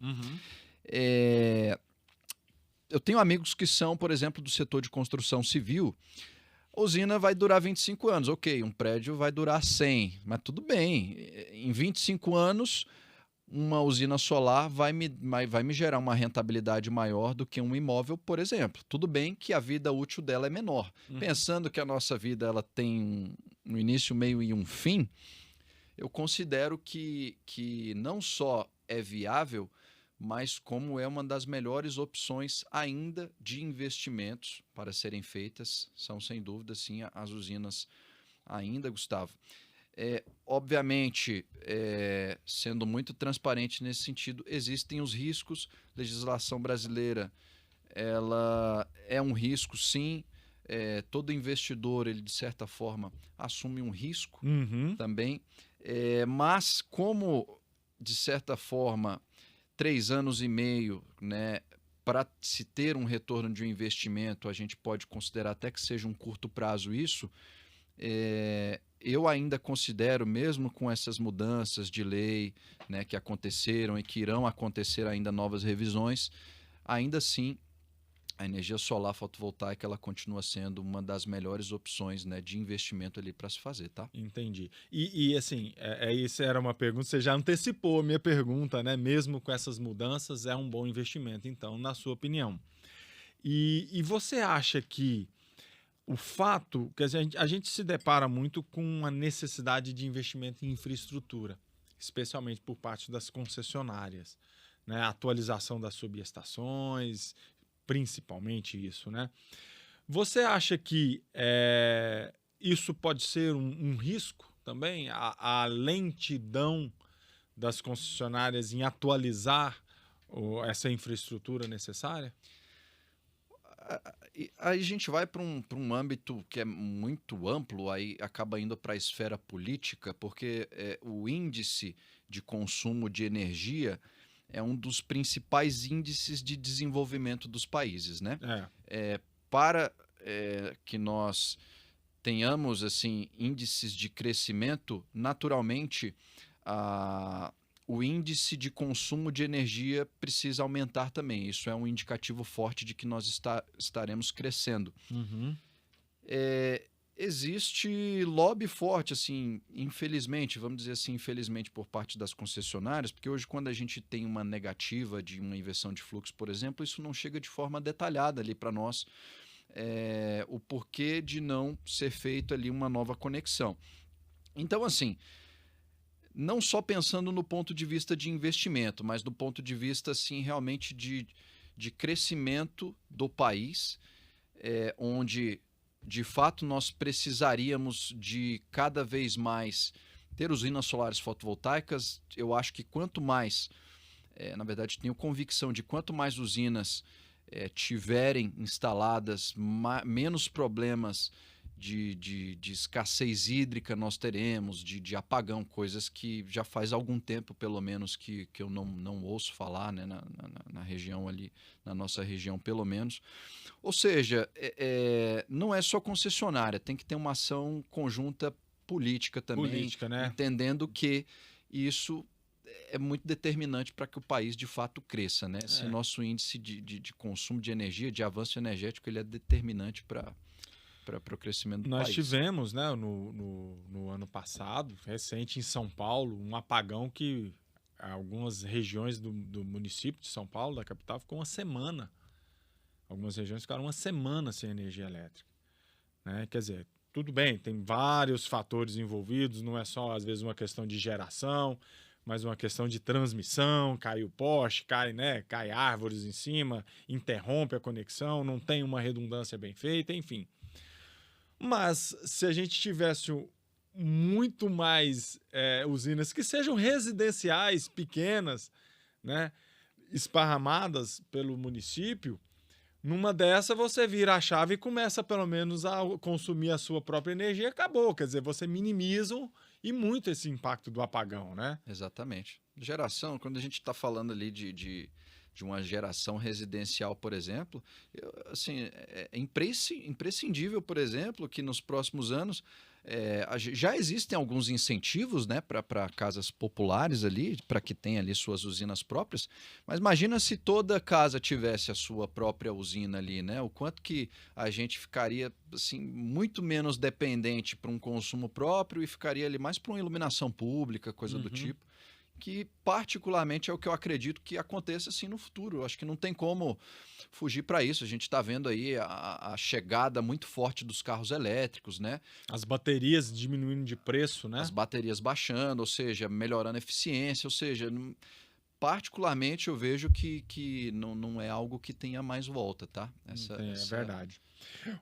Eu tenho amigos que são, por exemplo, do setor de construção civil. A usina vai durar 25 anos. Ok, um prédio vai durar 100, mas tudo bem. Em 25 anos, uma usina solar vai me gerar uma rentabilidade maior do que um imóvel, por exemplo. Tudo bem que a vida útil dela é menor. Pensando que a nossa vida ela tem um início, meio e um fim, eu considero que não só é viável, mas como é uma das melhores opções ainda de investimentos para serem feitas, são sem dúvida sim as usinas ainda, Gustavo. Obviamente, sendo muito transparente nesse sentido, existem os riscos. A legislação brasileira ela é um risco, sim. Todo investidor, ele de certa forma, assume um risco também. Mas como, de certa forma, 3 anos e meio, né, para se ter um retorno de um investimento, a gente pode considerar até que seja um curto prazo isso. Eu ainda considero, mesmo com essas mudanças de lei, né, que aconteceram e que irão acontecer ainda novas revisões, ainda assim a energia solar fotovoltaica ela continua sendo uma das melhores opções, né, de investimento ali para se fazer, tá? Entendi. E assim, isso era uma pergunta, você já antecipou a minha pergunta, né? Mesmo com essas mudanças, é um bom investimento, então, na sua opinião. E você acha que o fato que a gente se depara muito com a necessidade de investimento em infraestrutura, especialmente por parte das concessionárias, né? A atualização das subestações, principalmente isso, né? Você acha que isso pode ser um risco também? A lentidão das concessionárias em atualizar essa infraestrutura necessária? Aí a gente vai para um âmbito que é muito amplo, aí acaba indo para a esfera política, porque o índice de consumo de energia é um dos principais índices de desenvolvimento dos países, né? Para que nós tenhamos assim índices de crescimento, naturalmente o índice de consumo de energia precisa aumentar também. Isso é um indicativo forte de que nós estaremos crescendo. Uhum. Existe lobby forte, assim, infelizmente, vamos dizer assim, infelizmente por parte das concessionárias, porque hoje quando a gente tem uma negativa de uma inversão de fluxo, por exemplo, isso não chega de forma detalhada ali para nós, o porquê de não ser feito ali uma nova conexão. Então, assim, não só pensando no ponto de vista de investimento, mas do ponto de vista, assim, realmente de crescimento do país, onde, de fato, nós precisaríamos de cada vez mais ter usinas solares fotovoltaicas. Eu acho que quanto mais, na verdade, tenho convicção de quanto mais usinas tiverem instaladas, menos problemas de escassez hídrica nós teremos, de apagão, coisas que já faz algum tempo, pelo menos, que eu não ouço falar, né, na região ali, na nossa região, pelo menos. Ou seja, não é só concessionária, tem que ter uma ação conjunta política também, né? Entendendo que isso é muito determinante para que o país de fato cresça, né? Esse nosso índice de consumo de energia, de avanço energético, ele é determinante para o crescimento do país. Nós tivemos, né, no ano passado, recente em São Paulo, um apagão que algumas regiões do município de São Paulo, da capital, ficou uma semana. Algumas regiões ficaram uma semana sem energia elétrica, né? Quer dizer, tudo bem, tem vários fatores envolvidos, não é só, às vezes, uma questão de geração, mas uma questão de transmissão, cai o poste, cai árvores em cima, interrompe a conexão, não tem uma redundância bem feita, enfim. Mas se a gente tivesse muito mais usinas que sejam residenciais, pequenas, né, esparramadas pelo município, numa dessa você vira a chave e começa pelo menos a consumir a sua própria energia, acabou. Quer dizer, você minimiza e muito esse impacto do apagão, né? Exatamente. Geração, quando a gente está falando ali de uma geração residencial, por exemplo, assim, é imprescindível, por exemplo, que nos próximos anos já existem alguns incentivos, né, para casas populares ali, para que tenha ali suas usinas próprias, mas imagina se toda casa tivesse a sua própria usina ali, né? O quanto que a gente ficaria assim, muito menos dependente para um consumo próprio e ficaria ali mais para uma iluminação pública, coisa do tipo. Que particularmente é o que eu acredito que aconteça assim no futuro. Eu acho que não tem como fugir para isso. A gente está vendo aí a chegada muito forte dos carros elétricos, né? As baterias diminuindo de preço, né? As baterias baixando, ou seja, melhorando a eficiência, ou seja, particularmente eu vejo que não é algo que tenha mais volta, tá? É verdade.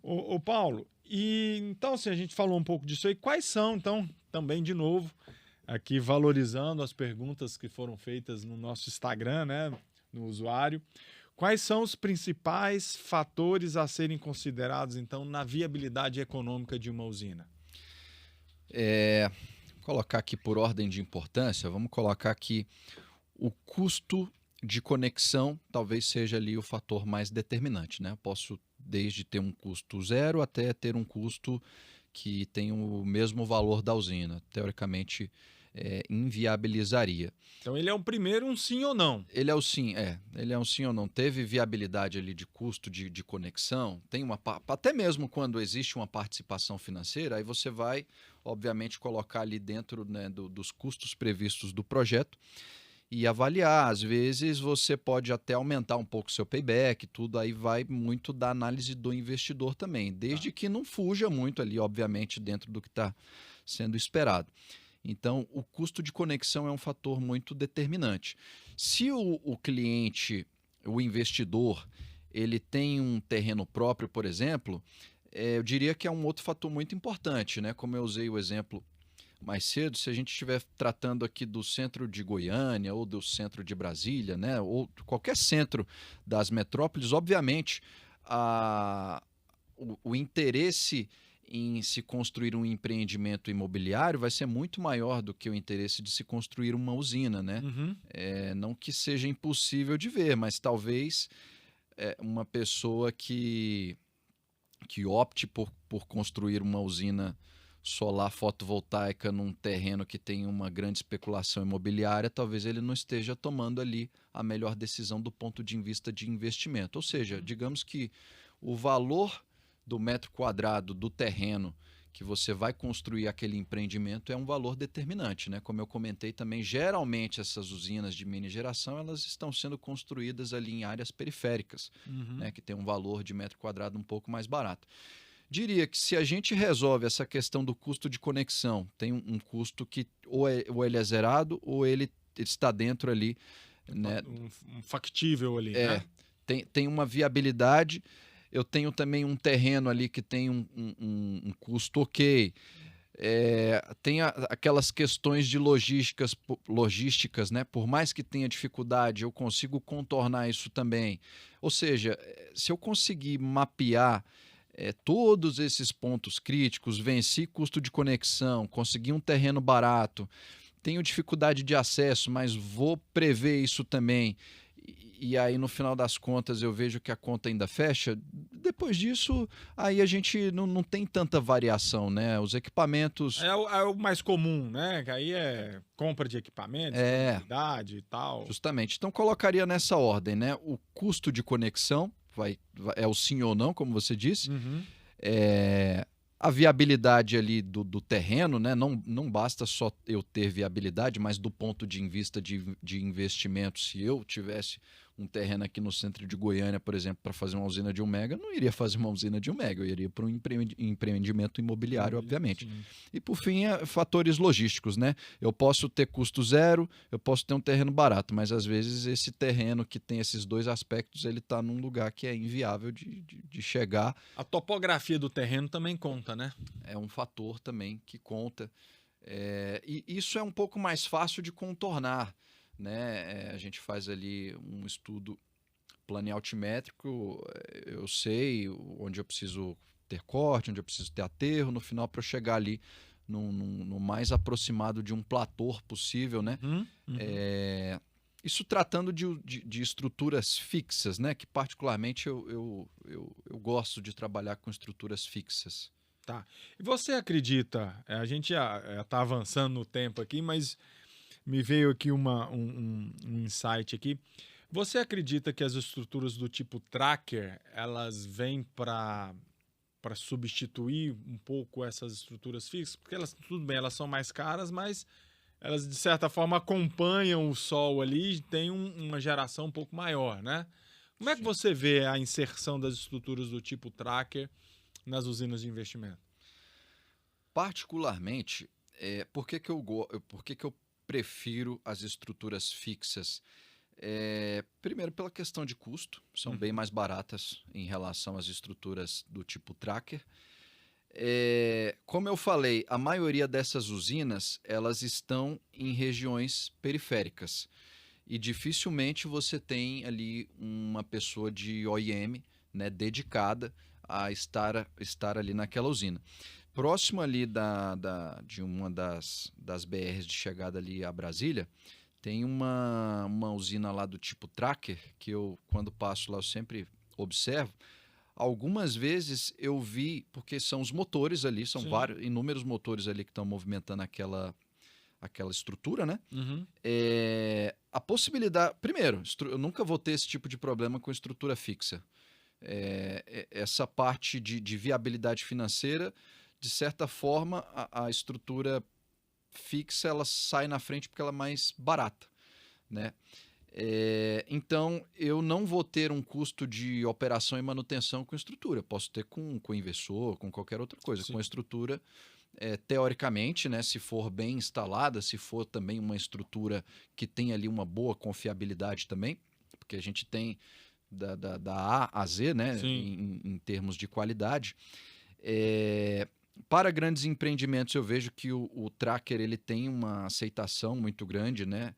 Ô Paulo, e então se a gente falou um pouco disso aí, quais são então, também de novo, aqui valorizando as perguntas que foram feitas no nosso Instagram, né, no usuário. Quais são os principais fatores a serem considerados, então, na viabilidade econômica de uma usina? Colocar aqui por ordem de importância, vamos colocar aqui o custo de conexão talvez seja ali o fator mais determinante, né? Eu posso desde ter um custo zero até ter um custo que tem o mesmo valor da usina. Teoricamente, inviabilizaria. Então ele é o primeiro um sim ou não. Ele é um sim ou não. Teve viabilidade ali de custo de conexão, tem até mesmo quando existe uma participação financeira, aí você vai, obviamente, colocar ali dentro, né, dos custos previstos do projeto e avaliar. Às vezes você pode até aumentar um pouco o seu payback, tudo aí vai muito da análise do investidor também, desde que não fuja muito ali, obviamente, dentro do que está sendo esperado. Então, o custo de conexão é um fator muito determinante. Se o cliente, o investidor, ele tem um terreno próprio, por exemplo, eu diria que é um outro fator muito importante, né? Como eu usei o exemplo mais cedo, se a gente estiver tratando aqui do centro de Goiânia ou do centro de Brasília, né, ou qualquer centro das metrópoles, obviamente o interesse em se construir um empreendimento imobiliário vai ser muito maior do que o interesse de se construir uma usina, né? Uhum. Não que seja impossível de ver, mas talvez uma pessoa que opte por construir uma usina solar fotovoltaica num terreno que tem uma grande especulação imobiliária, talvez ele não esteja tomando ali a melhor decisão do ponto de vista de investimento. Ou seja, digamos que o valor do metro quadrado do terreno que você vai construir aquele empreendimento é um valor determinante, né? Como eu comentei também, geralmente essas usinas de mini geração elas estão sendo construídas ali em áreas periféricas, né? Que tem um valor de metro quadrado um pouco mais barato. Diria que se a gente resolve essa questão do custo de conexão, tem um custo que ou ele é zerado ou ele está dentro ali, né? Um factível ali, né? Tem uma viabilidade. Eu tenho também um terreno ali que tem um custo ok. Tem aquelas questões de logísticas, né? Por mais que tenha dificuldade, eu consigo contornar isso também. Ou seja, se eu conseguir mapear todos esses pontos críticos, venci custo de conexão, consegui um terreno barato, tenho dificuldade de acesso, mas vou prever isso também. E aí, no final das contas, eu vejo que a conta ainda fecha. Depois disso, aí a gente não tem tanta variação, né? Os equipamentos... É o mais comum, né? Que aí é compra de equipamentos, idade e tal. Justamente. Então, colocaria nessa ordem, né? O custo de conexão, é o sim ou não, como você disse. Uhum. A viabilidade ali do terreno, né? Não basta só eu ter viabilidade, mas do ponto de vista de investimento, se eu tivesse um terreno aqui no centro de Goiânia, por exemplo, para fazer uma usina de 1 mega, eu não iria fazer uma usina de 1 mega, eu iria para um empreendimento imobiliário, obviamente. Sim. E por fim, fatores logísticos, né? Eu posso ter custo zero, eu posso ter um terreno barato, mas às vezes esse terreno que tem esses dois aspectos, ele está num lugar que é inviável de chegar. A topografia do terreno também conta, né? É um fator também que conta. E isso é um pouco mais fácil de contornar, né? A gente faz ali um estudo planealtimétrico, eu sei onde eu preciso ter corte, onde eu preciso ter aterro, no final para eu chegar ali no mais aproximado de um platô possível, né? Isso tratando de estruturas fixas, né? Que particularmente eu gosto de trabalhar com estruturas fixas. Tá. E você acredita, a gente já está avançando no tempo aqui, mas me veio aqui um insight aqui. Você acredita que as estruturas do tipo tracker, elas vêm para substituir um pouco essas estruturas fixas? Porque elas, tudo bem, elas são mais caras, mas elas de certa forma acompanham o sol ali e tem uma geração um pouco maior, né? Como é que você vê a inserção das estruturas do tipo tracker nas usinas de investimento? Particularmente, por que eu prefiro as estruturas fixas? Primeiro, pela questão de custo, são bem mais baratas em relação às estruturas do tipo tracker. Como eu falei, a maioria dessas usinas elas estão em regiões periféricas e dificilmente você tem ali uma pessoa de OEM, né, dedicada a estar ali naquela usina. Próximo ali de uma das BRs de chegada ali a Brasília, Tem uma usina lá do tipo tracker, que eu, quando passo lá, eu sempre observo. Algumas vezes eu vi, porque são os motores ali, são Sim. vários, inúmeros motores ali que estão movimentando aquela estrutura, né? Uhum. A possibilidade. Primeiro, eu nunca vou ter esse tipo de problema com estrutura fixa. Essa parte de viabilidade financeira, de certa forma, a estrutura fixa ela sai na frente porque ela é mais barata, né? Então, eu não vou ter um custo de operação e manutenção com estrutura. Posso ter com inversor, com qualquer outra coisa. Sim. Com estrutura, teoricamente, né, se for bem instalada, se for também uma estrutura que tem ali uma boa confiabilidade também, porque a gente tem da A a Z, né, em termos de qualidade. Para grandes empreendimentos, eu vejo que o tracker ele tem uma aceitação muito grande, né?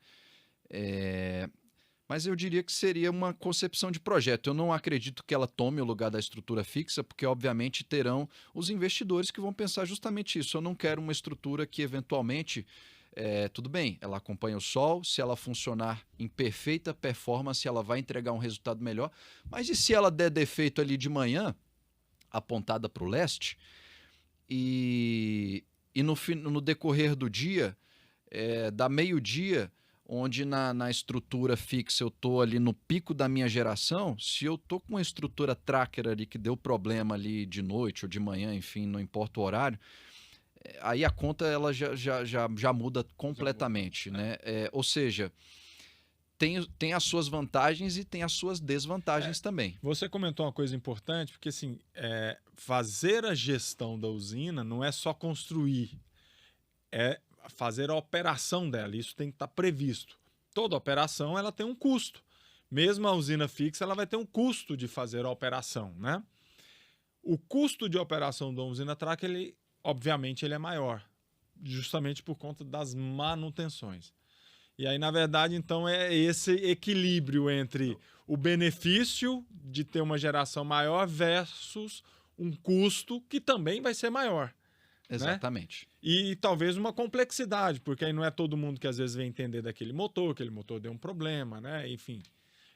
Mas eu diria que seria uma concepção de projeto. Eu não acredito que ela tome o lugar da estrutura fixa, porque obviamente terão os investidores que vão pensar justamente isso. Eu não quero uma estrutura que eventualmente, tudo bem, ela acompanha o sol, se ela funcionar em perfeita performance, ela vai entregar um resultado melhor. Mas e se ela der defeito ali de manhã, apontada para o leste, e no decorrer do dia, da meio-dia, onde na estrutura fixa eu estou ali no pico da minha geração, se eu estou com uma estrutura tracker ali que deu problema ali de noite ou de manhã, enfim, não importa o horário, aí a conta ela já muda completamente, né? Ou seja, tem as suas vantagens e tem as suas desvantagens também. Você comentou uma coisa importante, porque assim, fazer a gestão da usina não é só construir, é fazer a operação dela. Isso tem que estar previsto. Toda operação ela tem um custo. Mesmo a usina fixa, ela vai ter um custo de fazer a operação, né? O custo de operação da usina tracker, obviamente, ele é maior, justamente por conta das manutenções. E aí, na verdade, então, é esse equilíbrio entre o benefício de ter uma geração maior versus um custo que também vai ser maior. Exatamente. Né? E talvez uma complexidade, porque aí não é todo mundo que às vezes vem entender daquele motor, aquele motor deu um problema, né? Enfim.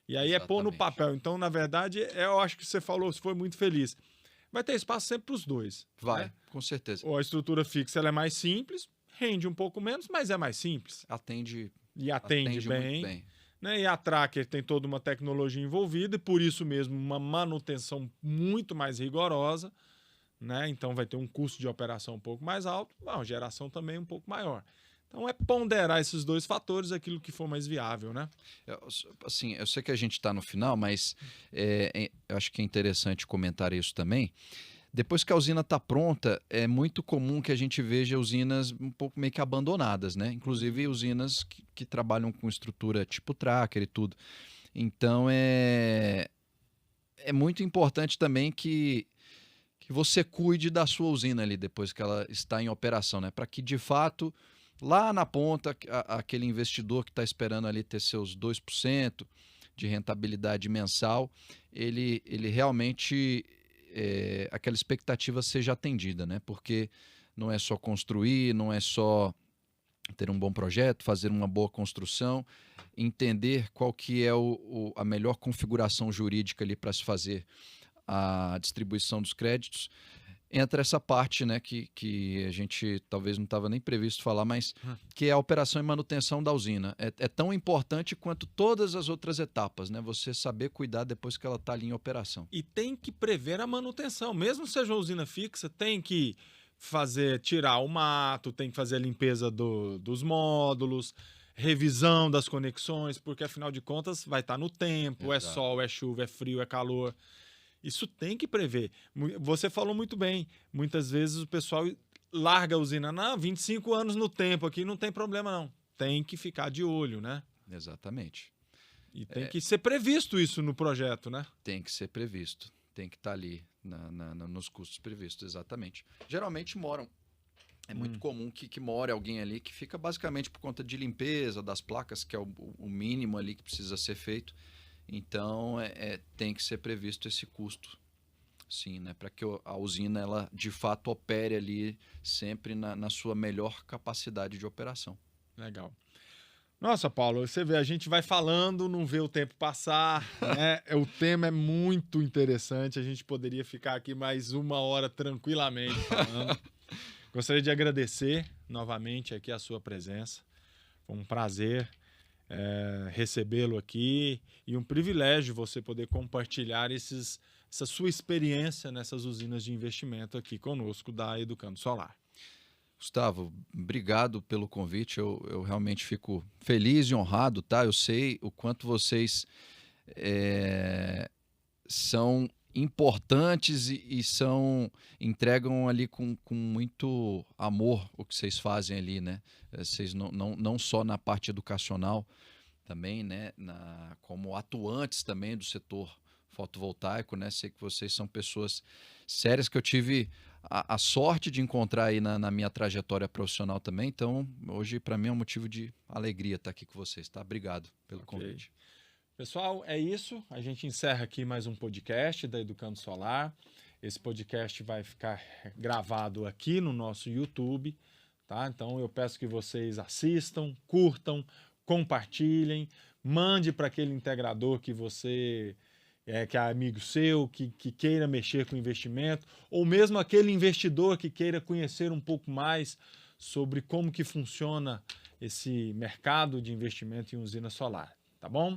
E aí pôr no papel. Então, na verdade, eu acho que você falou, você foi muito feliz. Vai ter espaço sempre para os dois. Vai, né? Com certeza. Ou a estrutura fixa ela é mais simples, rende um pouco menos, mas é mais simples. Atende Atende bem. Muito bem. Né? E a Tracker tem toda uma tecnologia envolvida e por isso mesmo uma manutenção muito mais rigorosa. Né? Então vai ter um custo de operação um pouco mais alto, uma geração também um pouco maior. Então é ponderar esses dois fatores, aquilo que for mais viável, né? Assim, eu sei que a gente está no final, mas eu acho que é interessante comentar isso também. Depois que a usina está pronta, é muito comum que a gente veja usinas um pouco meio que abandonadas, né? Inclusive usinas que trabalham com estrutura tipo tracker e tudo. Então é muito importante também que você cuide da sua usina ali depois que ela está em operação, né? Para que de fato lá na ponta aquele investidor que está esperando ali ter seus 2% de rentabilidade mensal, ele realmente aquela expectativa seja atendida, né? Porque não é só construir, não é só ter um bom projeto, fazer uma boa construção, entender qual que é a melhor configuração jurídica ali para se fazer a distribuição dos créditos. Entra essa parte, né, que a gente talvez não estava nem previsto falar, mas que é a operação e manutenção da usina. É tão importante quanto todas as outras etapas, né? Você saber cuidar depois que ela está ali em operação. E tem que prever a manutenção. Mesmo que seja uma usina fixa, tem que tirar o mato, tem que fazer a limpeza dos módulos, revisão das conexões, porque afinal de contas vai estar no tempo, Exato. É sol, é chuva, é frio, é calor. Isso tem que prever. Você falou muito bem. Muitas vezes o pessoal larga a usina. Não, 25 anos no tempo aqui, não tem problema não. Tem que ficar de olho, né? Exatamente. E tem que ser previsto isso no projeto, né? Tem que ser previsto. Tem que estar ali nos custos previstos, exatamente. Geralmente moram. É muito comum que more alguém ali que fica basicamente por conta de limpeza das placas, que é o mínimo ali que precisa ser feito. Então, tem que ser previsto esse custo, sim, né? Para que a usina, ela, de fato, opere ali sempre na sua melhor capacidade de operação. Legal. Nossa, Paulo, você vê, a gente vai falando, não vê o tempo passar, né? O tema é muito interessante, a gente poderia ficar aqui mais 1 hora tranquilamente falando. Gostaria de agradecer novamente aqui a sua presença. Foi um prazer recebê-lo aqui e um privilégio você poder compartilhar essa sua experiência nessas usinas de investimento aqui conosco da Educando Solar. Gustavo, obrigado pelo convite. Eu realmente fico feliz e honrado, tá? Eu sei o quanto vocês são importantes e entregam ali com muito amor o que vocês fazem ali, né? Vocês não só na parte educacional, também, né? Como atuantes também do setor fotovoltaico, né? Sei que vocês são pessoas sérias que eu tive a sorte de encontrar aí na minha trajetória profissional também. Então, hoje, para mim, é um motivo de alegria estar aqui com vocês, tá? Obrigado pelo convite. Pessoal, é isso. A gente encerra aqui mais um podcast da Educando Solar. Esse podcast vai ficar gravado aqui no nosso YouTube, tá? Então, eu peço que vocês assistam, curtam, compartilhem, mande para aquele integrador que você que é amigo seu, que queira mexer com investimento, ou mesmo aquele investidor que queira conhecer um pouco mais sobre como que funciona esse mercado de investimento em usina solar, tá bom?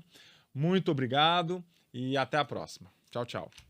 Muito obrigado e até a próxima. Tchau, tchau.